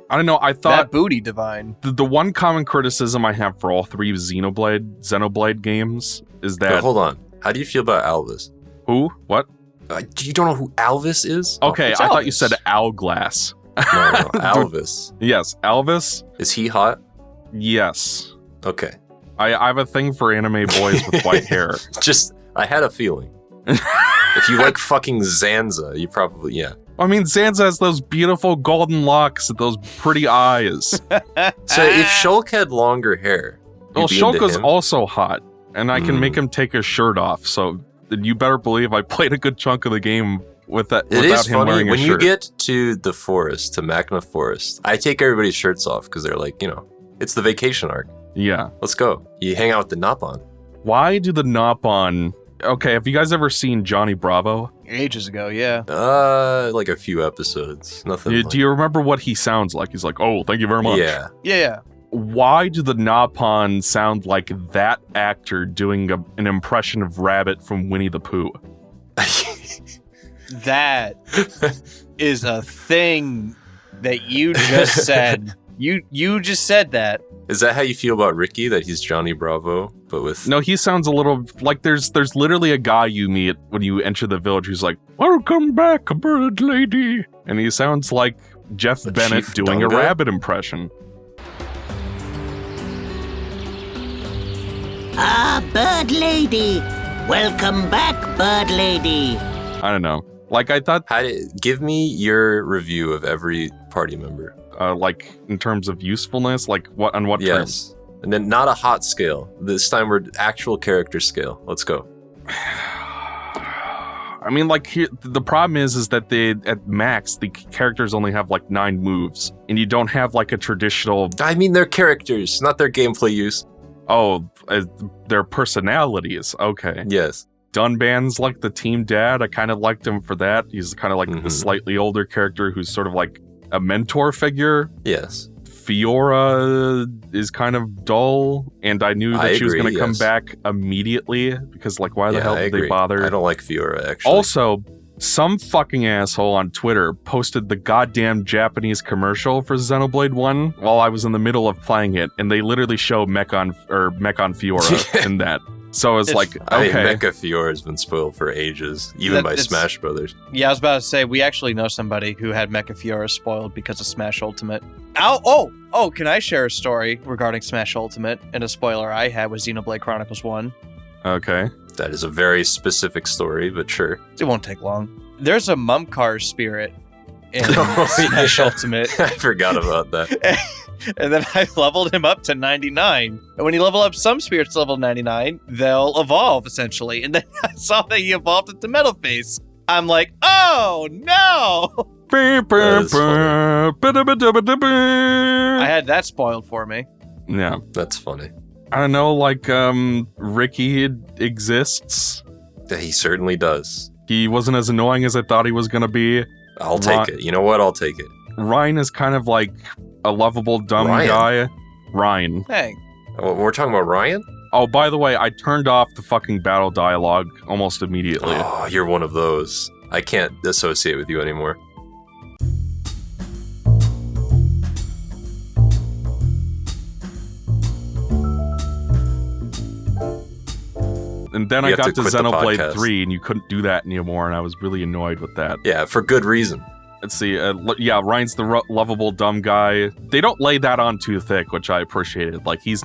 I don't know, I thought That booty divine. the one common criticism I have for all 3 Xenoblade games is But that... hold on. How do you feel about Alvis? Who? What? You don't know who Alvis is? Okay, it's I thought you Elvis. said Owlglass. No, Alvis. Yes, Elvis? Is he hot? Yes. Okay. I have a thing for anime boys with white hair. I had a feeling. If you like fucking Zanza, you probably, yeah. I mean, Zanza has those beautiful golden locks and those pretty eyes. So if Shulk had longer hair, Well, you'd be into Shulk is him? also hot, and I can make him take his shirt off, so you better believe I played a good chunk of the game with that It without is him funny wearing a when you shirt. get to the forest, to Magna Forest. I take everybody's shirts off because they're like, it's the vacation arc. Yeah. Let's go. You hang out with the Nopon. Why do the Nopon... Okay, have you guys ever seen Johnny Bravo? Ages ago, yeah. Like a few episodes. Nothing. Do you remember what he sounds like? He's like, oh, thank you very much. Yeah. Yeah. Why do the Nopon sound like that actor doing an impression of Rabbit from Winnie the Pooh? That is a thing that you just said. You just said that. Is that how you feel about Ricky? That he's Johnny Bravo, but with No, he sounds a little like there's literally a guy you meet when you enter the village who's like, "Welcome back, bird lady," and he sounds like Jeff The Bennett Chief doing a Dunga? rabbit impression. Ah, Bird Lady! Welcome back, Bird Lady! I don't know. Like I thought, give me your review of every party member. like in terms of usefulness, like what on what terms? Yes. And then not a hot scale. This time we're actual character scale. Let's go. I mean, like, here, the problem is that at max, the characters only have like 9 moves, and you don't have like a traditional. I mean, they're characters, not their gameplay use. Oh, their personalities. Okay. Yes. Dunban's like the team dad. I kind of liked him for that. He's kind of like the slightly older character who's sort of like a mentor figure. Yes. Fiora is kind of dull, and I knew that she was going to come back immediately because, like, why the hell did they bother? I don't like Fiora, actually. Also, some fucking asshole on Twitter posted the goddamn Japanese commercial for Xenoblade 1 while I was in the middle of playing it, and they literally show Mechon Fiora in that. So it's like, okay. I mean, Mecha Fiora has been spoiled for ages, even by Smash Brothers. Yeah, I was about to say, we actually know somebody who had Mecha Fiora spoiled because of Smash Ultimate. Oh, can I share a story regarding Smash Ultimate? And a spoiler I had was Xenoblade Chronicles 1. Okay. That is a very specific story, but sure. It won't take long. There's a Mumcar spirit in Smash Ultimate. I forgot about that. And then I leveled him up to 99. And when you level up some spirits level 99, they'll evolve, essentially. And then I saw that he evolved into Metal Face. I'm like, oh, no! I had that spoiled for me. Yeah. That's funny. I don't know, like, Ricky exists. He certainly does. He wasn't as annoying as I thought he was going to be. I'll take it. You know what? I'll take it. Ryan is kind of like a lovable, dumb guy. Ryan. Hey. We're talking about Ryan? Oh, by the way, I turned off the fucking battle dialogue almost immediately. Oh, you're one of those. I can't associate with you anymore. And then I got to Xenoblade 3, and you couldn't do that anymore, and I was really annoyed with that. Yeah, for good reason. Let's see. Ryan's the lovable, dumb guy. They don't lay that on too thick, which I appreciated. Like, he's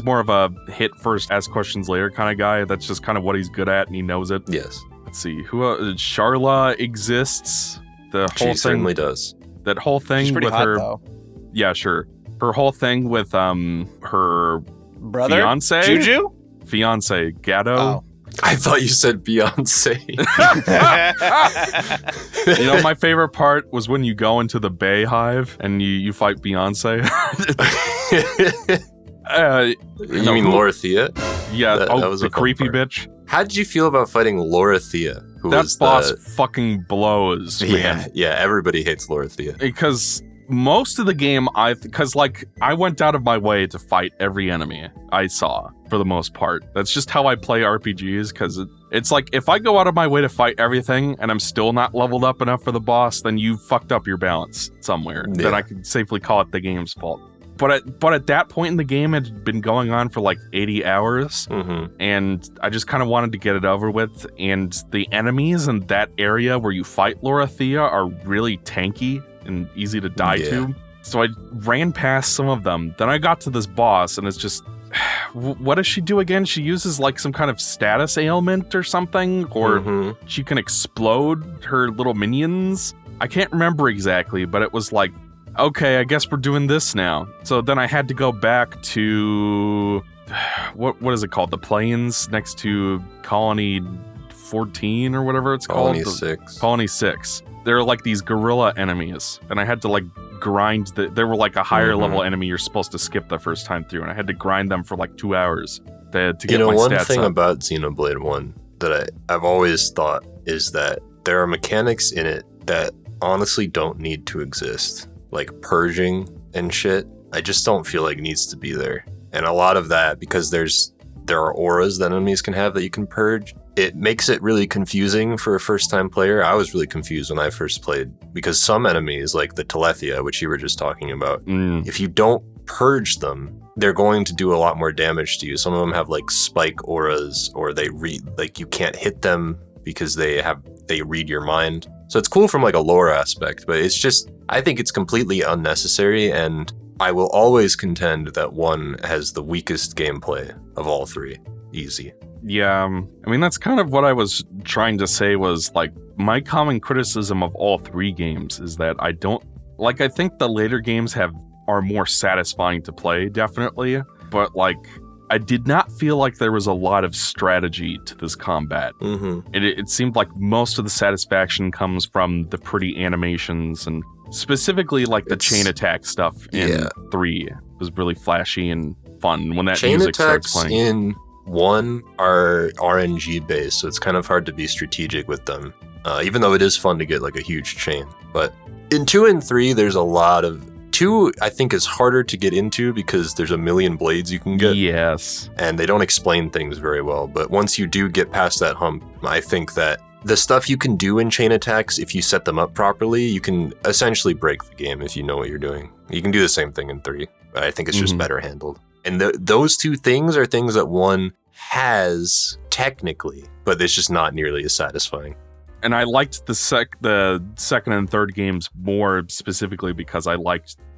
more of a hit first, ask questions later kind of guy. That's just kind of what he's good at, and he knows it. Yes. Let's see. Sharla exists. She certainly does. That whole thing with hot, her. Though. Yeah, sure. Her whole thing with her brother, fiance, Juju, fiance, Gatto. Oh. I thought you said Beyonce. You know, my favorite part was when you go into the Bay Hive and you fight Beyonce. You mean Lorithia? Yeah, that was the creepy bitch. How did you feel about fighting Lorithia? That boss fucking blows, man. Yeah, everybody hates Lorithia. Because most of the game, I went out of my way to fight every enemy I saw, for the most part. That's just how I play RPGs, because it's like, if I go out of my way to fight everything, and I'm still not leveled up enough for the boss, then you fucked up your balance somewhere. Yeah. Then I can safely call it the game's fault. But at that point in the game, it had been going on for like 80 hours, and I just kind of wanted to get it over with, and the enemies in that area where you fight Lorithia are really tanky and easy to die to. So I ran past some of them. Then I got to this boss, and it's just, what does she do again? She uses like some kind of status ailment or something, or she can explode her little minions. I can't remember exactly, but it was like, okay, I guess we're doing this now. So then I had to go back to, what is it called? The plains next to Colony 14 or whatever it's called? Colony 6. Colony 6. They're like these gorilla enemies, and I had to like grind they were like a higher level enemy you're supposed to skip the first time through, and I had to grind them for like 2 hours to get my stats up. One thing about Xenoblade 1 that I've always thought is that there are mechanics in it that honestly don't need to exist. Like purging and shit, I just don't feel like needs to be there. And a lot of that, because there are auras that enemies can have that you can purge, it makes it really confusing for a first-time player. I was really confused when I first played, because some enemies, like the Telethia, which you were just talking about, if you don't purge them, they're going to do a lot more damage to you. Some of them have like spike auras, or they you can't hit them because they read your mind. So it's cool from like a lore aspect, but it's just, I think it's completely unnecessary, and I will always contend that 1 has the weakest gameplay of all 3. Easy. Yeah, I mean, that's kind of what I was trying to say, was like, my common criticism of all 3 games is that I think the later games are more satisfying to play, definitely, but like, I did not feel like there was a lot of strategy to this combat. Mm-hmm. It seemed like most of the satisfaction comes from the pretty animations, and specifically like the chain attack stuff in 3 was really flashy and fun when that chain music starts attacks playing. In 1 are RNG based, so it's kind of hard to be strategic with them. Even though it is fun to get like a huge chain. But in 2 and 3, there's a lot of... 2, I think, is harder to get into because there's a million blades you can get. Yes. And they don't explain things very well. But once you do get past that hump, I think that the stuff you can do in chain attacks, if you set them up properly, you can essentially break the game if you know what you're doing. You can do the same thing in 3, but I think it's just better handled. And those 2 things are things that 1 has technically, but it's just not nearly as satisfying. And I liked the second and third games more specifically because I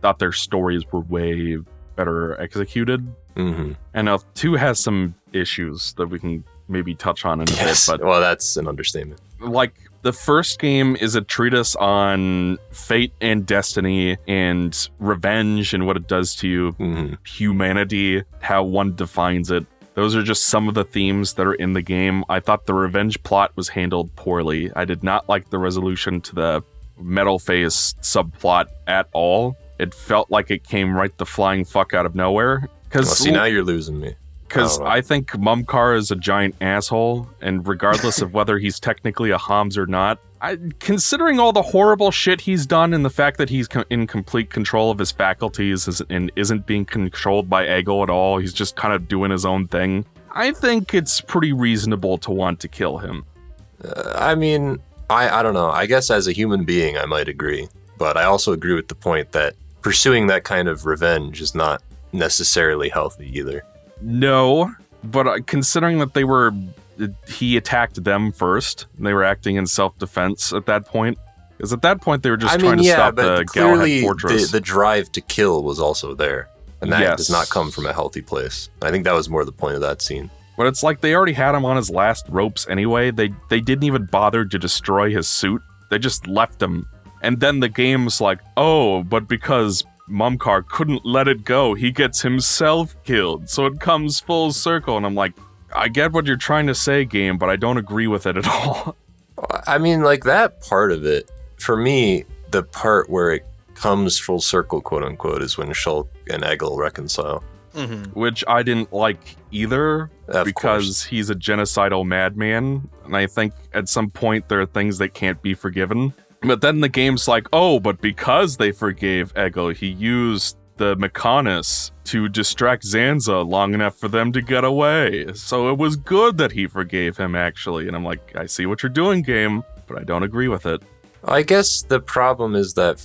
thought their stories were way better executed. Mm-hmm. And 2 has some issues that we can maybe touch on in a bit. But well, that's an understatement. Like, the first game is a treatise on fate and destiny and revenge and what it does to humanity, how one defines it. Those are just some of the themes that are in the game. I thought the revenge plot was handled poorly. I did not like the resolution to the metal face subplot at all. It felt like it came right the flying fuck out of nowhere. See, now you're losing me. Because I think Mumkar is a giant asshole, and regardless of whether he's technically a Homs or not, considering all the horrible shit he's done and the fact that he's in complete control of his faculties and isn't being controlled by Egil at all, he's just kind of doing his own thing, I think it's pretty reasonable to want to kill him. I mean, I don't know. I guess as a human being, I might agree. But I also agree with the point that pursuing that kind of revenge is not necessarily healthy either. No, but considering that he attacked them first, and they were acting in self-defense at that point, because at that point they were just trying to stop the Galahad fortress. The drive to kill was also there, and that does not come from a healthy place. I think that was more the point of that scene. But it's like they already had him on his last ropes anyway. They didn't even bother to destroy his suit. They just left him. And then the game's like, oh, but because Mumkar couldn't let it go, he gets himself killed, so it comes full circle. And I'm like, I get what you're trying to say, game, but I don't agree with it at all. I mean, like, that part of it, for me, the part where it comes full circle, quote unquote, is when Shulk and Egil reconcile. Mm-hmm. Which I didn't like either, because course. He's a genocidal madman, and I think at some point there are things that can't be forgiven. But then the game's like, oh, but because they forgave Egil, he used the Mechanis to distract Zanza long enough for them to get away. So it was good that he forgave him, actually. And I'm like, I see what you're doing, game, but I don't agree with it. I guess the problem is that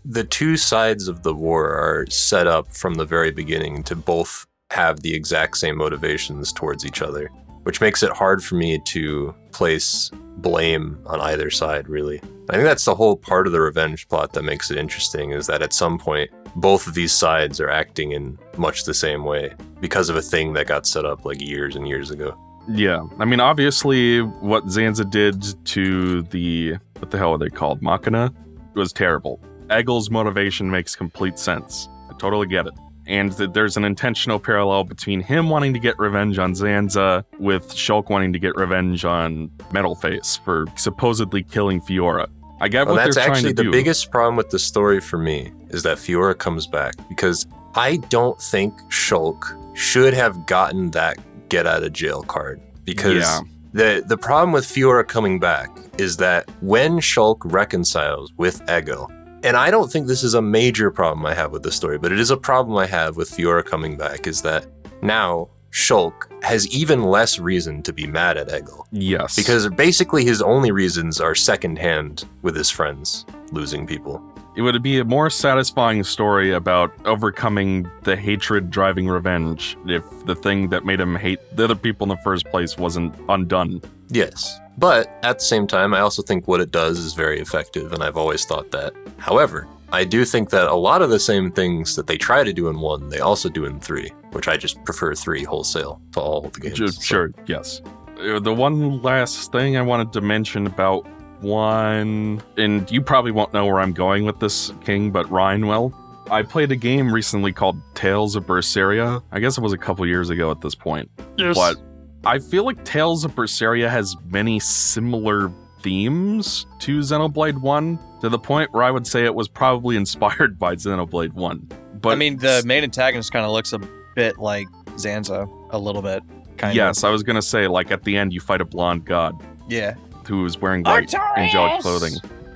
the 2 sides of the war are set up from the very beginning to both have the exact same motivations towards each other, which makes it hard for me to place blame on either side, really. I think that's the whole part of the revenge plot that makes it interesting, is that at some point, both of these sides are acting in much the same way because of a thing that got set up like years and years ago. Yeah, I mean, obviously, what Zanza did to the, what the hell are they called, Machina, was terrible. Egil's motivation makes complete sense. I totally get it. And there's an intentional parallel between him wanting to get revenge on Zanza with Shulk wanting to get revenge on Metalface for supposedly killing Fiora. I get what they're trying to do. That's actually the biggest problem with the story for me, is that Fiora comes back, because I don't think Shulk should have gotten that get out of jail card. Because the problem with Fiora coming back is that when Shulk reconciles with Egil, and I don't think this is a major problem I have with the story, but it is a problem I have with Fiora coming back, is that now Shulk has even less reason to be mad at Egil. Yes. Because basically his only reasons are secondhand with his friends losing people. It would be a more satisfying story about overcoming the hatred driving revenge if the thing that made him hate the other people in the first place wasn't undone. Yes. But at the same time, I also think what it does is very effective, and I've always thought that. However, I do think that a lot of the same things that they try to do in 1, they also do in 3, which I just prefer 3 wholesale to all the games. Sure, yes. The one last thing I wanted to mention about 1, and you probably won't know where I'm going with this, King, but Ryan will. I played a game recently called Tales of Berseria. I guess it was a couple years ago at this point. Yes. But I feel like Tales of Berseria has many similar themes to Xenoblade 1, to the point where I would say it was probably inspired by Xenoblade 1. But I mean, the main antagonist kind of looks a bit like Zanza, a little bit. Yes, I was going to say, like, at the end, you fight a blonde god. Yeah. Who is wearing white angelic clothing.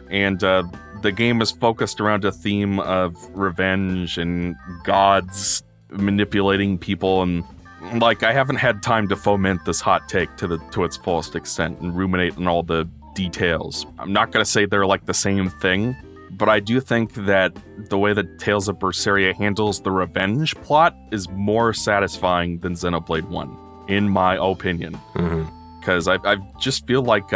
And the game is focused around a theme of revenge and gods manipulating people. And, like, I haven't had time to foment this hot take to its fullest extent and ruminate on all the details. I'm not going to say they're, like, the same thing, but I do think that the way that Tales of Berseria handles the revenge plot is more satisfying than Xenoblade 1, in my opinion. Because I just feel like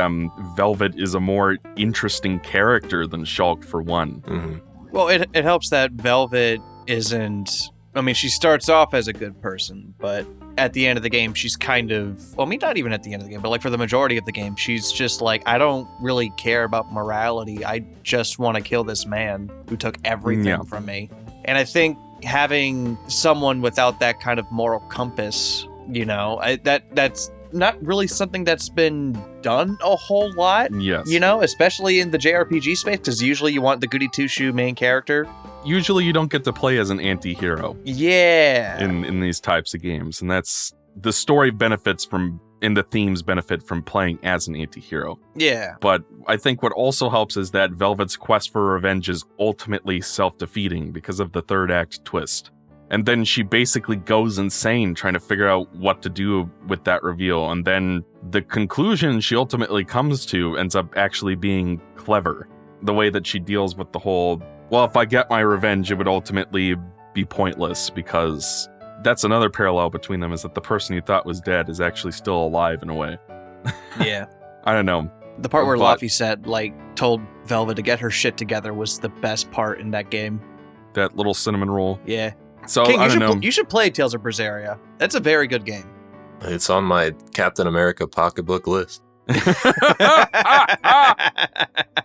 Velvet is a more interesting character than Shulk, for one. Well, it helps that Velvet isn't... I mean, she starts off as a good person, but at the end of the game, she's kind of... Well, I mean, not even at the end of the game, but like for the majority of the game, she's just like, I don't really care about morality. I just want to kill this man who took everything from me. And I think having someone without that kind of moral compass, you know, that's not really something that's been done a whole lot. Yes. You know, especially in the JRPG space, because usually you want the goody two-shoe main character. Usually you don't get to play as an anti-hero. Yeah. In these types of games. And that's... The story benefits from... And the themes benefit from playing as an anti-hero. Yeah. But I think what also helps is that Velvet's quest for revenge is ultimately self-defeating because of the third act twist. And then she basically goes insane trying to figure out what to do with that reveal. And then the conclusion she ultimately comes to ends up actually being clever. The way that she deals with the whole, well, if I get my revenge, it would ultimately be pointless, because that's another parallel between them, is that the person you thought was dead is actually still alive in a way. Yeah. I don't know. The part where Luffy said, like, told Velvet to get her shit together was the best part in that game. That little cinnamon roll. Yeah. So, King, I don't know. You should play Tales of Berseria. That's a very good game. It's on my Captain America pocketbook list.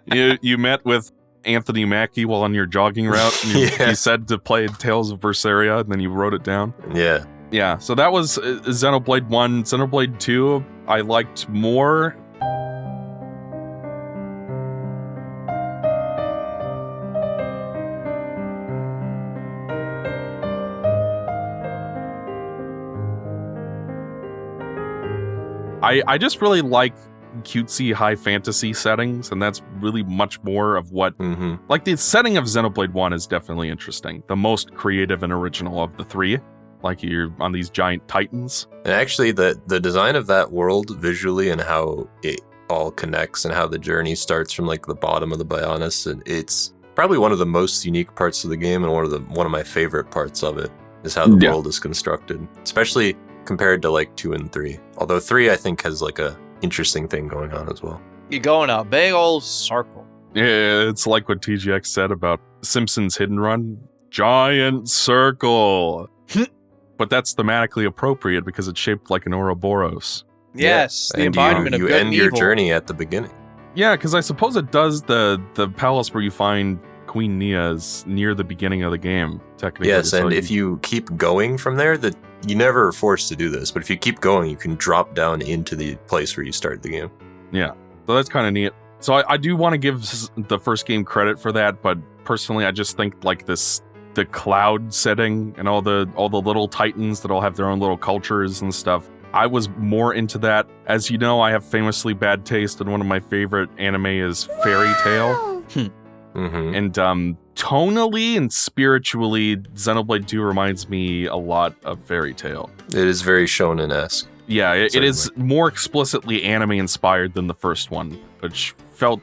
You met with Anthony Mackie while on your jogging route. And you said to play Tales of Berseria, and then you wrote it down. Yeah. Yeah, so that was Xenoblade 1. Xenoblade 2, I liked more. I just really like cutesy high fantasy settings, and that's really much more of what... Like, the setting of Xenoblade 1 is definitely interesting. The most creative and original of the three. Like, you're on these giant titans. And actually, the design of that world visually and how it all connects and how the journey starts from, like, the bottom of the Bionis, and it's probably one of the most unique parts of the game, and one of my favorite parts of it is how the world is constructed. Especially compared to, like, 2 and 3. Although 3, I think, has, like, a interesting thing going on as well. You go in a big old circle. Yeah, it's like what TGX said about Simpsons Hidden Run. Giant circle. But that's thematically appropriate because it's shaped like an Ouroboros. Yes, yeah. the embodiment of you good end and your evil. journey at the beginning. Yeah, because I suppose it does the palace where you find Queen Nia is near the beginning of the game, technically. Yes, so and if you keep going from there, you never are forced to do this, but if you keep going, you can drop down into the place where you start the game. Yeah, so that's kind of neat. So I do want to give the first game credit for that, but personally, I just think like the cloud setting and all the little titans that all have their own little cultures and stuff. I was more into that. As you know, I have famously bad taste, and one of my favorite anime is Fairy Tail. And tonally and spiritually, Xenoblade 2 reminds me a lot of Fairy Tail. It is very shonen-esque. Yeah, it is more explicitly anime-inspired than the first one, which felt,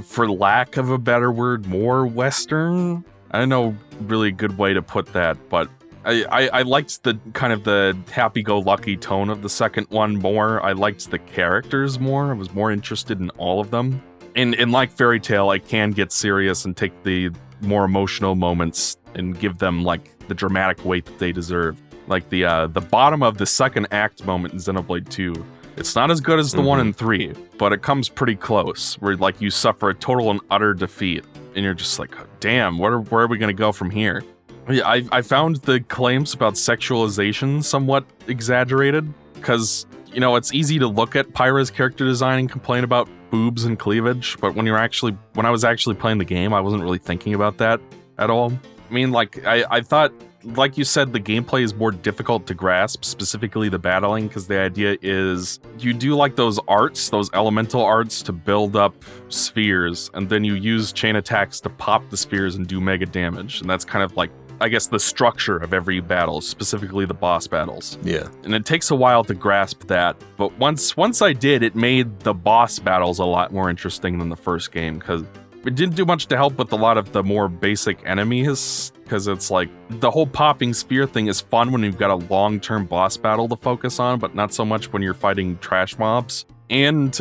for lack of a better word, more Western. I don't know really a good way to put that, but I liked the kind of the happy-go-lucky tone of the second one more. I liked the characters more. I was more interested in all of them. And like Fairy Tail, I can get serious and take the more emotional moments and give them like the dramatic weight that they deserve. Like the bottom of the second act moment in Xenoblade 2. It's not as good as the 1 and 3, but it comes pretty close, where like you suffer a total and utter defeat, and you're just like, damn, where are we gonna go from here? Yeah, I found the claims about sexualization somewhat exaggerated, because, you know, it's easy to look at Pyra's character design and complain about boobs and cleavage, but when I was actually playing the game, I wasn't really thinking about that at all. I mean, like, I thought, like you said, the gameplay is more difficult to grasp, specifically the battling, because the idea is you do like those arts, those elemental arts to build up spheres, and then you use chain attacks to pop the spheres and do mega damage, and that's kind of like, I guess, the structure of every battle, specifically the boss battles. Yeah. And it takes a while to grasp that, but once I did, it made the boss battles a lot more interesting than the first game, because it didn't do much to help with a lot of the more basic enemies, because it's like, the whole popping sphere thing is fun when you've got a long-term boss battle to focus on, but not so much when you're fighting trash mobs. And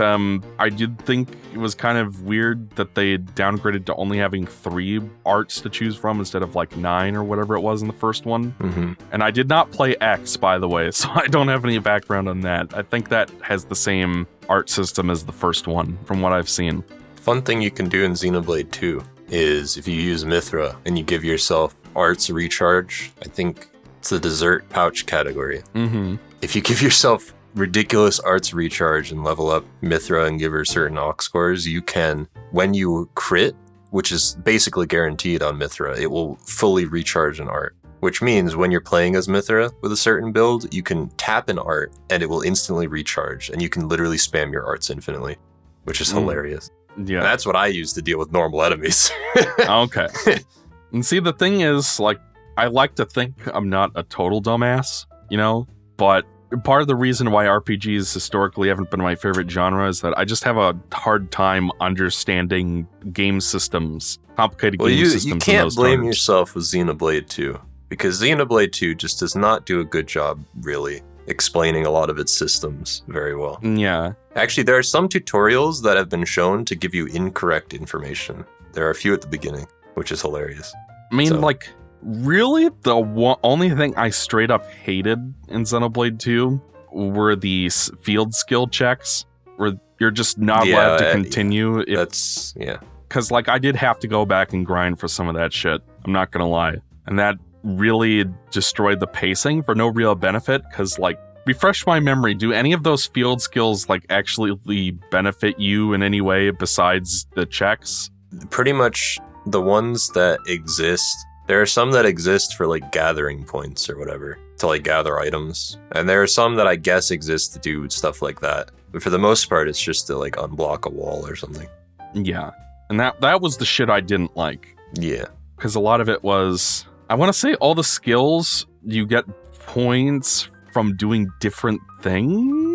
I did think it was kind of weird that they downgraded to only having 3 arts to choose from instead of like 9 or whatever it was in the first one. Mm-hmm. And I did not play X, by the way, so I don't have any background on that. I think that has the same art system as the first one, from what I've seen. Fun thing you can do in Xenoblade 2 is if you use Mithra and you give yourself arts recharge, I think it's the dessert pouch category. Mm-hmm. If you give yourself ridiculous arts recharge and level up Mithra and give her certain aux scores, you can, when you crit, which is basically guaranteed on Mithra, it will fully recharge an art. Which means when you're playing as Mithra with a certain build, you can tap an art and it will instantly recharge, and you can literally spam your arts infinitely, which is hilarious. Yeah. And that's what I use to deal with normal enemies. Okay. And see, the thing is, like, I like to think I'm not a total dumbass, you know, but part of the reason why RPGs historically haven't been my favorite genre is that I just have a hard time understanding game systems, complicated game systems. You can't blame yourself with Xenoblade 2, because Xenoblade 2 just does not do a good job, really, explaining a lot of its systems very well. Yeah. Actually, there are some tutorials that have been shown to give you incorrect information. There are a few at the beginning, which is hilarious. I mean, like, really, the only thing I straight up hated in Xenoblade 2 were the field skill checks, where you're just not allowed to continue. Because, like, I did have to go back and grind for some of that shit. I'm not gonna lie. And that really destroyed the pacing for no real benefit, because, like, refresh my memory, do any of those field skills, like, actually benefit you in any way besides the checks? Pretty much the ones that exist. There are some that exist for, like, gathering points or whatever, to, like, gather items. And there are some that I guess exist to do stuff like that. But for the most part, it's just to, like, unblock a wall or something. Yeah. And that was the shit I didn't like. Yeah. Because a lot of it was, I want to say all the skills, you get points from doing different things.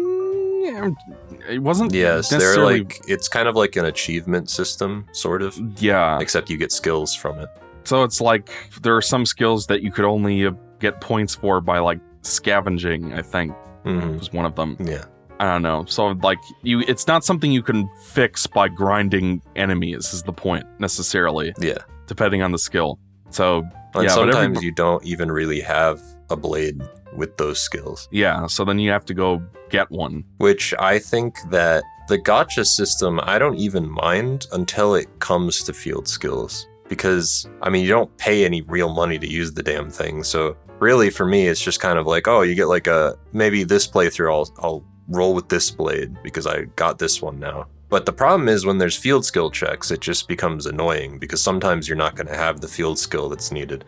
It wasn't necessarily... they're like, it's kind of like an achievement system, sort of. Yeah. Except you get skills from it. So it's like, there are some skills that you could only get points for by, like, scavenging, I think, was one of them. Yeah. I don't know. So, like, it's not something you can fix by grinding enemies, is the point, necessarily. Yeah. Depending on the skill. So, and sometimes you don't even really have a blade with those skills. Yeah, so then you have to go get one. Which I think that the gacha system, I don't even mind until it comes to field skills. Because, I mean, you don't pay any real money to use the damn thing. So really, for me, it's just kind of like, oh, you get like maybe this playthrough, I'll roll with this blade because I got this one now. But the problem is when there's field skill checks, it just becomes annoying because sometimes you're not going to have the field skill that's needed.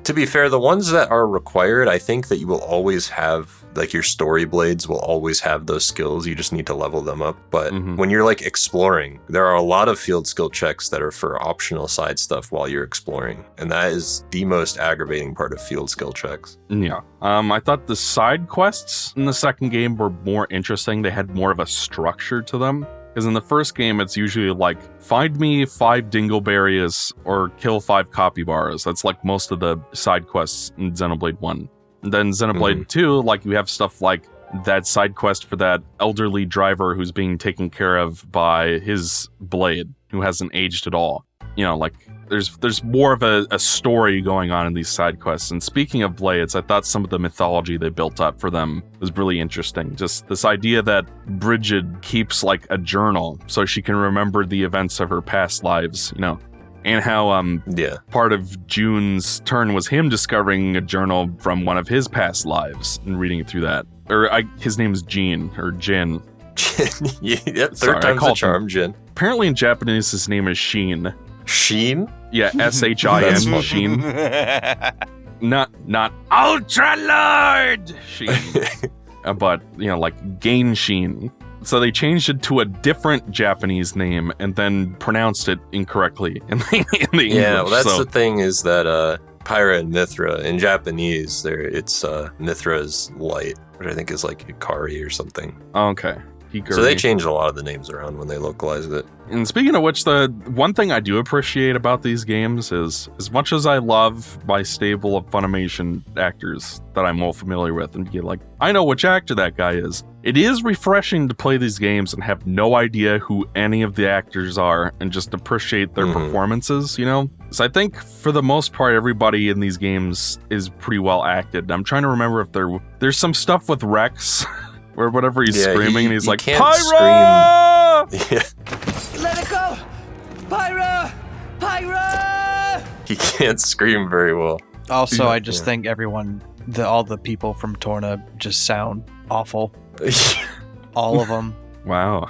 To be fair, the ones that are required, I think that you will always have, like, your story blades will always have those skills. You just need to level them up. But when you're, like, exploring, there are a lot of field skill checks that are for optional side stuff while you're exploring. And that is the most aggravating part of field skill checks. Yeah. I thought the side quests in the second game were more interesting. They had more of a structure to them. Because in the first game, it's usually like, find me 5 dingleberries or kill 5 capybaras. That's like most of the side quests in Xenoblade 1. And then Xenoblade 2, like, you have stuff like that side quest for that elderly driver who's being taken care of by his blade, who hasn't aged at all. You know, like, there's more of a story going on in these side quests. And speaking of blades, I thought some of the mythology they built up for them was really interesting. Just this idea that Bridget keeps, like, a journal so she can remember the events of her past lives, you know. And how Yeah. part of June's turn was him discovering a journal from one of his past lives and reading through that. His name is Jin, or Jin. Yep, Sorry, third I time's the called charm, Jin. Apparently in Japanese his name is Sheen. Sheen? Yeah, That's Shin, funny. Sheen. Not Ultra Lord Sheen. But, like Gain Sheen. So they changed it to a different Japanese name and then pronounced it incorrectly in the English. Yeah, well, that's the thing is that Pyra and Mithra, in Japanese, it's Mithra's light, which I think is like Hikari or something. Okay. So they changed a lot of the names around when they localized it. And speaking of which, the one thing I do appreciate about these games is, as much as I love my stable of Funimation actors that I'm well familiar with, and be like, I know which actor that guy is, it is refreshing to play these games and have no idea who any of the actors are and just appreciate their performances, So I think for the most part, everybody in these games is pretty well acted. I'm trying to remember if there's some stuff with Rex where whenever he's screaming and he's like, Pyra! Yeah. Let it go! Pyra! Pyra! He can't scream very well. Also, I just think all the people from Torna just sound awful. All of them. Wow.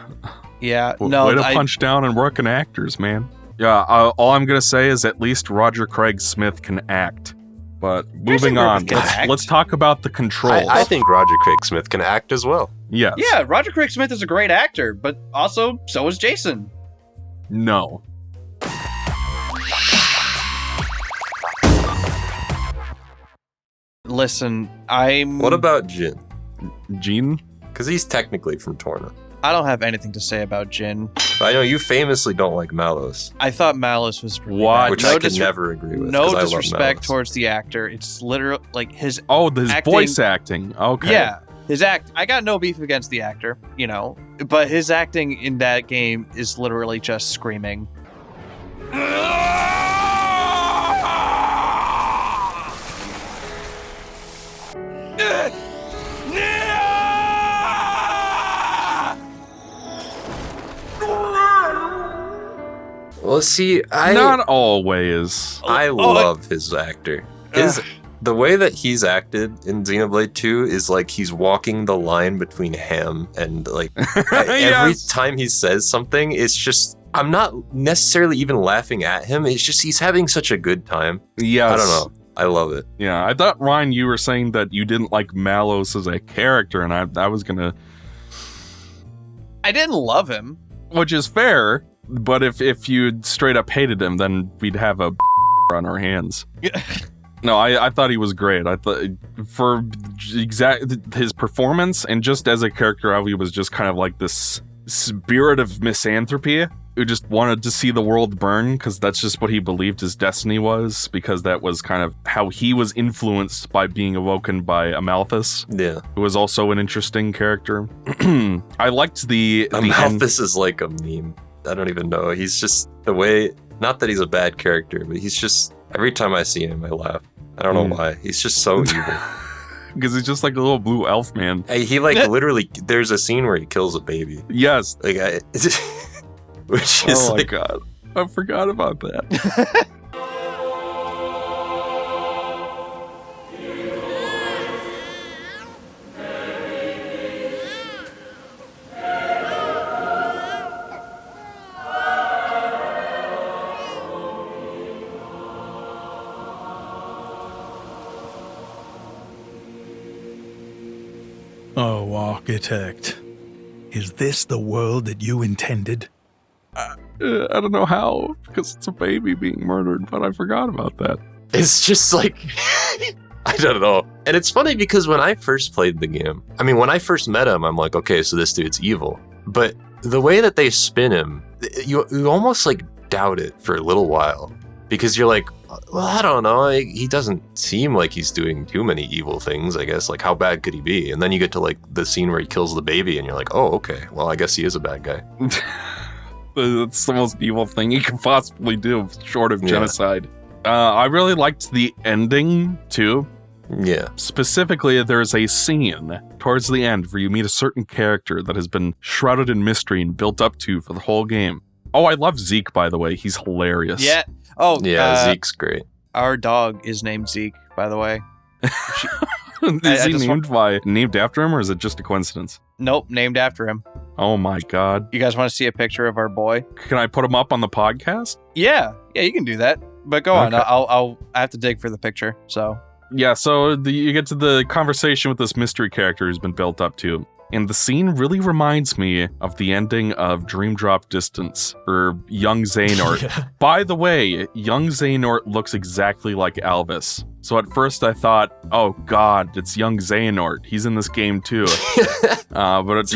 Yeah, Way to punch down and working actors, man. Yeah, all I'm going to say is at least Roger Craig Smith can act. But moving on, let's talk about the controls. I think Roger Craig Smith can act as well. Yes. Yeah, Roger Craig Smith is a great actor, but also so is Jason. No. Listen, What about Jin? Jin? Because he's technically from Torna. I don't have anything to say about Jin. But I know you famously don't like Malos. I thought Malice was really What? bad. Which I could never agree with. No 'cause I love disrespect Malice. towards the actor. It's literally like his acting, voice acting. Okay. Yeah, I got no beef against the actor, but his acting in that game is literally just screaming. Well, see, Not always. I love his actor. The way that he's acted in Xenoblade 2 is like he's walking the line between ham and like every time he says something, it's just I'm not necessarily even laughing at him. It's just he's having such a good time. Yes. I don't know. I love it. Yeah, I thought, Ryan, you were saying that you didn't like Malos as a character, and I was gonna... I didn't love him. Which is fair, but if you straight up hated him, then we'd have a on our hands. No, I thought he was great. I thought for his performance and just as a character, he was just kind of like this spirit of misanthropy who just wanted to see the world burn because that's just what he believed his destiny was, because that was kind of how he was influenced by being awoken by Amalthus. Yeah. Who was also an interesting character. I liked the Amalthus is like a meme. I don't even know. He's just the way, not that he's a bad character, but he's just, every time I see him, I laugh. I don't know why. He's just so evil. Because he's just like a little blue elf man. Hey, he like literally, there's a scene where he kills a baby. Yes. Like, which is oh my like, god. I forgot about that. Oh, Architect. Is this the world that you intended? I don't know how, because it's a baby being murdered, but I forgot about that. it's just like, I don't know. And it's funny because when I first played the game, I mean, when I first met him, I'm like, okay, so this dude's evil. But the way that they spin him, you almost like doubt it for a little while. Because you're like, well, I don't know. He doesn't seem like he's doing too many evil things, I guess. Like, how bad could he be? And then you get to like the scene where he kills the baby and you're like, oh, okay. Well, I guess he is a bad guy. It's the most evil thing you can possibly do, short of genocide. I really liked the ending, too. Yeah. Specifically, there's a scene towards the end where you meet a certain character that has been shrouded in mystery and built up to for the whole game. Oh, I love Zeke, by the way. He's hilarious. Yeah. Oh, Yeah, Zeke's great. Our dog is named Zeke, by the way. Is he named after him, or is it just a coincidence? Nope, named after him. Oh my god. You guys want to see a picture of our boy? Can I put him up on the podcast? Yeah, you can do that. But go on. Okay. I have to dig for the picture. So Yeah, so you get to the conversation with this mystery character who's been built up to. And the scene really reminds me of the ending of Dream Drop Distance, or Young Xehanort. Yeah. By the way, Young Xehanort looks exactly like Alvis. So at first I thought, oh god, it's Young Xehanort. He's in this game too. But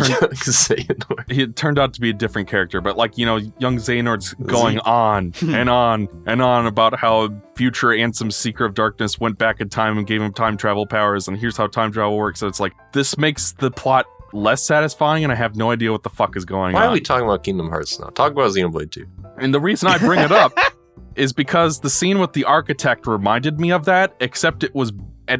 it turned out to be a different character. But Young Xehanort's going on and on and on about how Future Ansem, Seeker of Darkness, went back in time and gave him time travel powers, and here's how time travel works. So it's like, this makes the plot less satisfying, and I have no idea what the fuck is going on. Why are we talking about Kingdom Hearts now? Talk about Xenoblade 2. And the reason I bring it up is because the scene with the architect reminded me of that, except it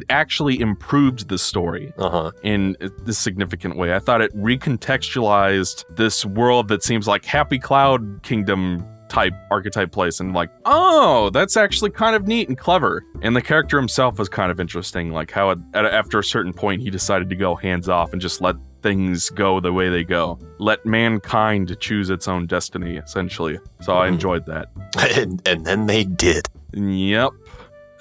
actually improved the story in this significant way. I thought it recontextualized this world that seems like Happy Cloud Kingdom type archetype place, and like, oh, that's actually kind of neat and clever. And the character himself was kind of interesting, like how after a certain point he decided to go hands off and just let things go the way they go. Let mankind choose its own destiny, essentially. So I enjoyed that. And then they did. Yep.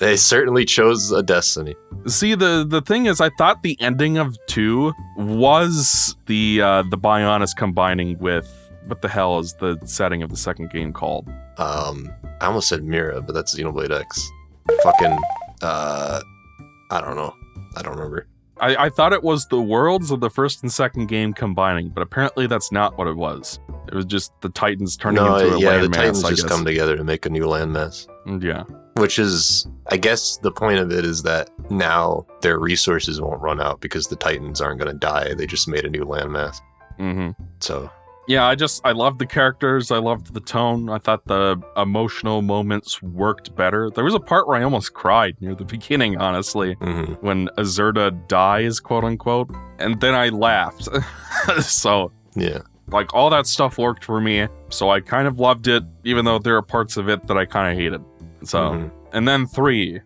They certainly chose a destiny. See, the thing is, I thought the ending of 2 was the Bionis combining with, what the hell is the setting of the second game called? I almost said Mira, but that's Xenoblade X. Fucking, I don't know. I don't remember. I thought it was the worlds of the first and second game combining, but apparently that's not what it was. It was just the Titans turning into a landmass, the Titans I just guess. come together to make a new landmass. Yeah. Which is, I guess the point of it is that now their resources won't run out because the Titans aren't going to die. They just made a new landmass. Mm-hmm. So... Yeah, I loved the characters. I loved the tone. I thought the emotional moments worked better. There was a part where I almost cried near the beginning, honestly, when Azurda dies, quote unquote. And then I laughed. So, yeah. Like, all that stuff worked for me. So I kind of loved it, even though there are parts of it that I kind of hated. So, and then 3.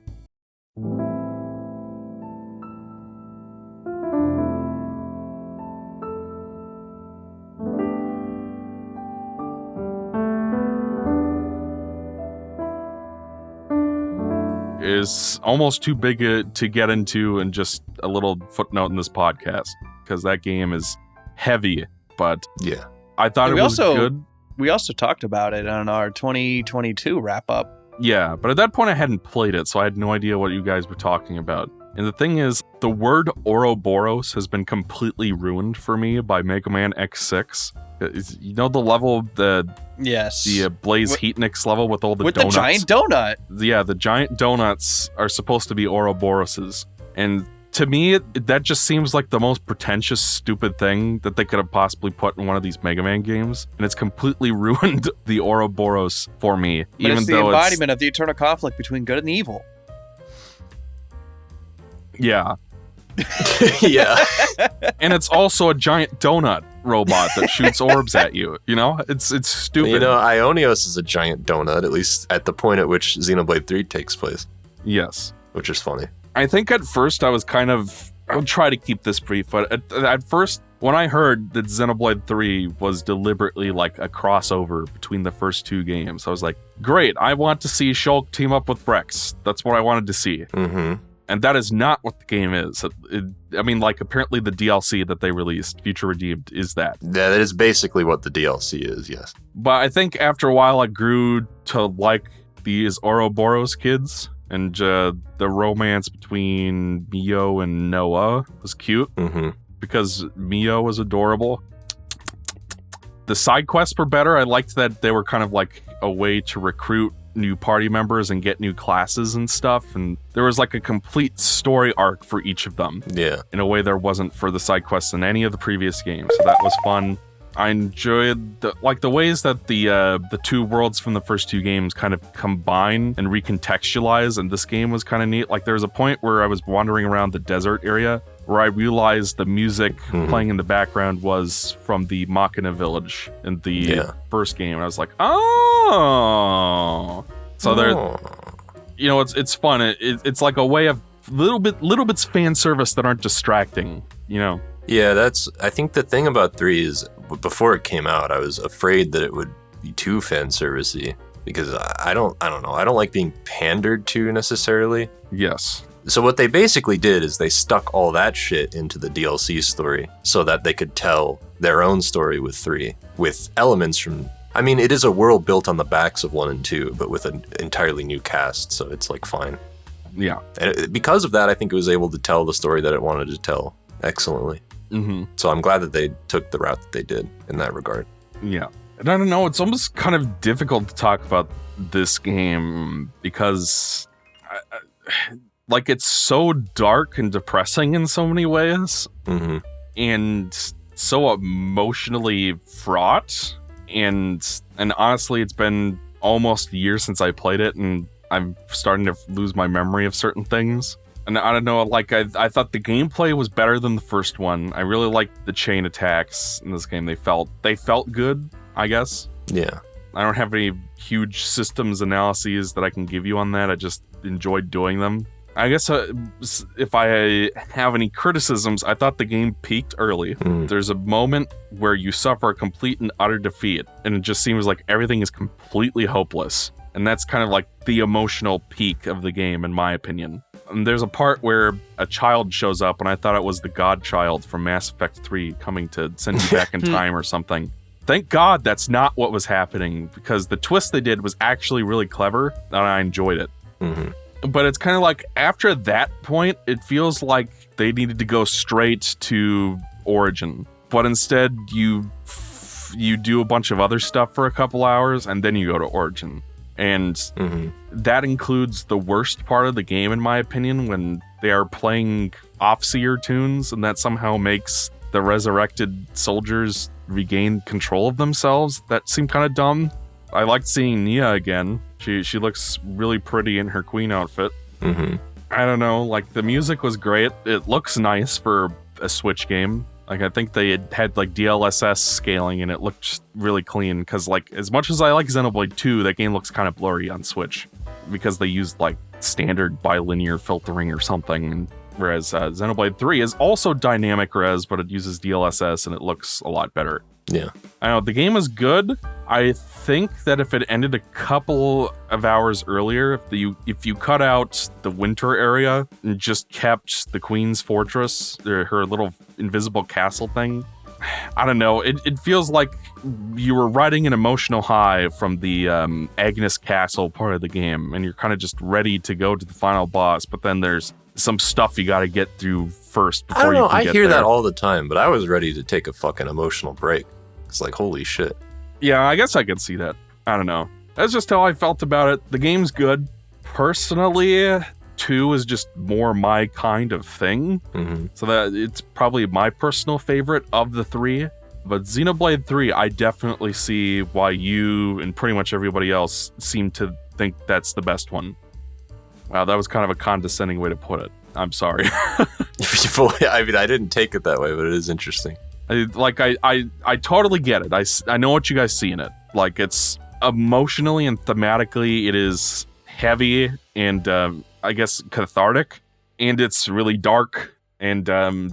Is almost too big to get into in just a little footnote in this podcast, because that game is heavy, but yeah, I thought it was good. We also talked about it on our 2022 wrap-up. Yeah, but at that point I hadn't played it, so I had no idea what you guys were talking about. And the thing is, the word Ouroboros has been completely ruined for me by Mega Man X6. You know the level, the Blaze Heatnix level with all the donuts? With the giant donut. Yeah, the giant donuts are supposed to be Ouroboroses. And to me, that just seems like the most pretentious, stupid thing that they could have possibly put in one of these Mega Man games. And it's completely ruined the Ouroboros for me. But even it's the embodiment of the eternal conflict between good and evil. Yeah. Yeah. And it's also a giant donut robot that shoots orbs at you. You know, it's stupid. You know, Ionios is a giant donut, at least at the point at which Xenoblade 3 takes place. Yes. Which is funny. I think at first I'll try to keep this brief, but at first, when I heard that Xenoblade 3 was deliberately like a crossover between the first 2 games, I was like, great, I want to see Shulk team up with Brex. That's what I wanted to see. And that is not what the game is. Apparently the DLC that they released, Future Redeemed, is that. Yeah, that is basically what the DLC is, yes. But I think after a while I grew to like these Ouroboros kids, and the romance between Mio and Noah was cute, because Mio was adorable. The side quests were better. I liked that they were kind of like a way to recruit new party members and get new classes and stuff, and there was like a complete story arc for each of them. Yeah. In a way there wasn't for the side quests in any of the previous games, so that was fun. I enjoyed the ways that the 2 worlds from the first 2 games kind of combine and recontextualize, and this game was kind of neat. Like there was a point where I was wandering around the desert area where I realized the music playing in the background was from the Machina Village in the first game. And I was like, oh. So there, you know, it's fun. It's like a way of little bits fan service that aren't distracting, you know? Yeah, I think the thing about 3 is before it came out, I was afraid that it would be too fan servicey because I don't know. I don't like being pandered to necessarily. Yes. So what they basically did is they stuck all that shit into the DLC story so that they could tell their own story with 3, with elements from... I mean, it is a world built on the backs of 1 and 2, but with an entirely new cast, so it's like fine. Yeah. And because of that, I think it was able to tell the story that it wanted to tell excellently. Mm-hmm. So I'm glad that they took the route that they did in that regard. Yeah. And I don't know, it's almost kind of difficult to talk about this game because... like, it's so dark and depressing in so many ways, and so emotionally fraught, and honestly, it's been almost a year since I played it, and I'm starting to lose my memory of certain things. And I don't know, like, I thought the gameplay was better than the first one. I really liked the chain attacks in this game. They felt good, I guess. Yeah. I don't have any huge systems analyses that I can give you on that. I just enjoyed doing them. I guess if I have any criticisms, I thought the game peaked early. There's a moment where you suffer a complete and utter defeat, and it just seems like everything is completely hopeless. And that's kind of like the emotional peak of the game, in my opinion. And there's a part where a child shows up, and I thought it was the Godchild from Mass Effect 3 coming to send you back in time or something. Thank God that's not what was happening, because the twist they did was actually really clever, and I enjoyed it. But it's kind of like, after that point, it feels like they needed to go straight to Origin. But instead, you do a bunch of other stuff for a couple hours, and then you go to Origin. And that includes the worst part of the game, in my opinion, when they are playing off-seer tunes, and that somehow makes the resurrected soldiers regain control of themselves. That seemed kind of dumb. I liked seeing Nia again. She looks really pretty in her queen outfit. I don't know, like, the music was great. It looks nice for a Switch game. Like, I think they had like DLSS scaling, and it looked really clean, because, like, as much as I like Xenoblade 2, that game looks kind of blurry on Switch because they used like standard bilinear filtering or something, whereas Xenoblade 3 is also dynamic res, but it uses DLSS and it looks a lot better. Yeah. I know, the game is good. I think that if it ended a couple of hours earlier, if you cut out the winter area and just kept the Queen's Fortress, her little invisible castle thing, I don't know, it feels like you were riding an emotional high from the Agnes Castle part of the game, and you're kind of just ready to go to the final boss, but then there's some stuff you got to get through first before I don't know, you can get I hear there. that all the time, but I was ready to take a fucking emotional break. It's like, holy shit. Yeah, I guess I could see that. I don't know. That's just how I felt about it. The game's good. Personally, 2 is just more my kind of thing. So that it's probably my personal favorite of the 3. But Xenoblade 3, I definitely see why you and pretty much everybody else seem to think that's the best one. Wow, that was kind of a condescending way to put it. I'm sorry. I mean, I didn't take it that way, but it is interesting. I totally get it. I know what you guys see in it. Like, it's emotionally and thematically, it is heavy and I guess cathartic, and it's really dark, and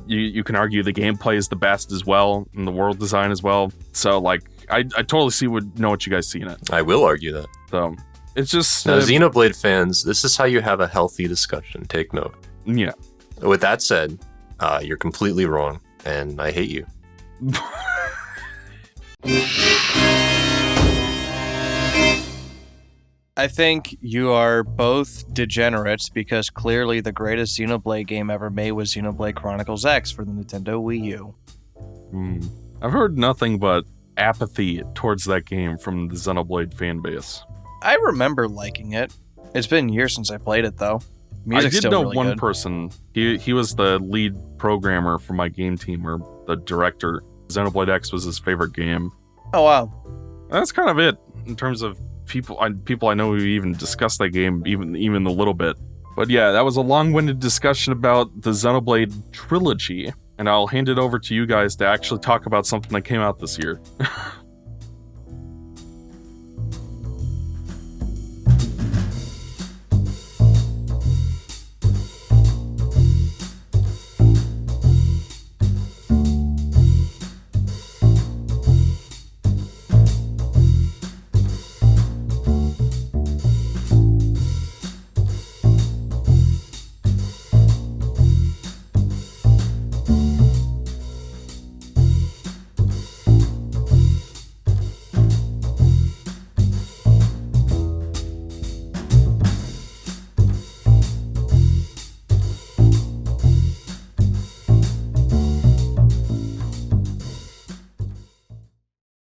you can argue the gameplay is the best as well, and the world design as well. So, like, I totally know what you guys see in it. I will argue that. So it's just now, Xenoblade fans, this is how you have a healthy discussion. Take note. Yeah. With that said, you're completely wrong, and I hate you. I think you are both degenerates, because clearly the greatest Xenoblade game ever made was Xenoblade Chronicles X for the Nintendo Wii U. I've heard nothing but apathy towards that game from the Xenoblade fan base. I remember liking it. It's been years since I played it, though. Music's I did still know really one good. person. He was the lead programmer for my game team, or the director. Xenoblade X was his favorite game. Oh, wow. That's kind of it in terms of people I know who even discussed that game even a little bit. But yeah, that was a long-winded discussion about the Xenoblade Trilogy, and I'll hand it over to you guys to actually talk about something that came out this year.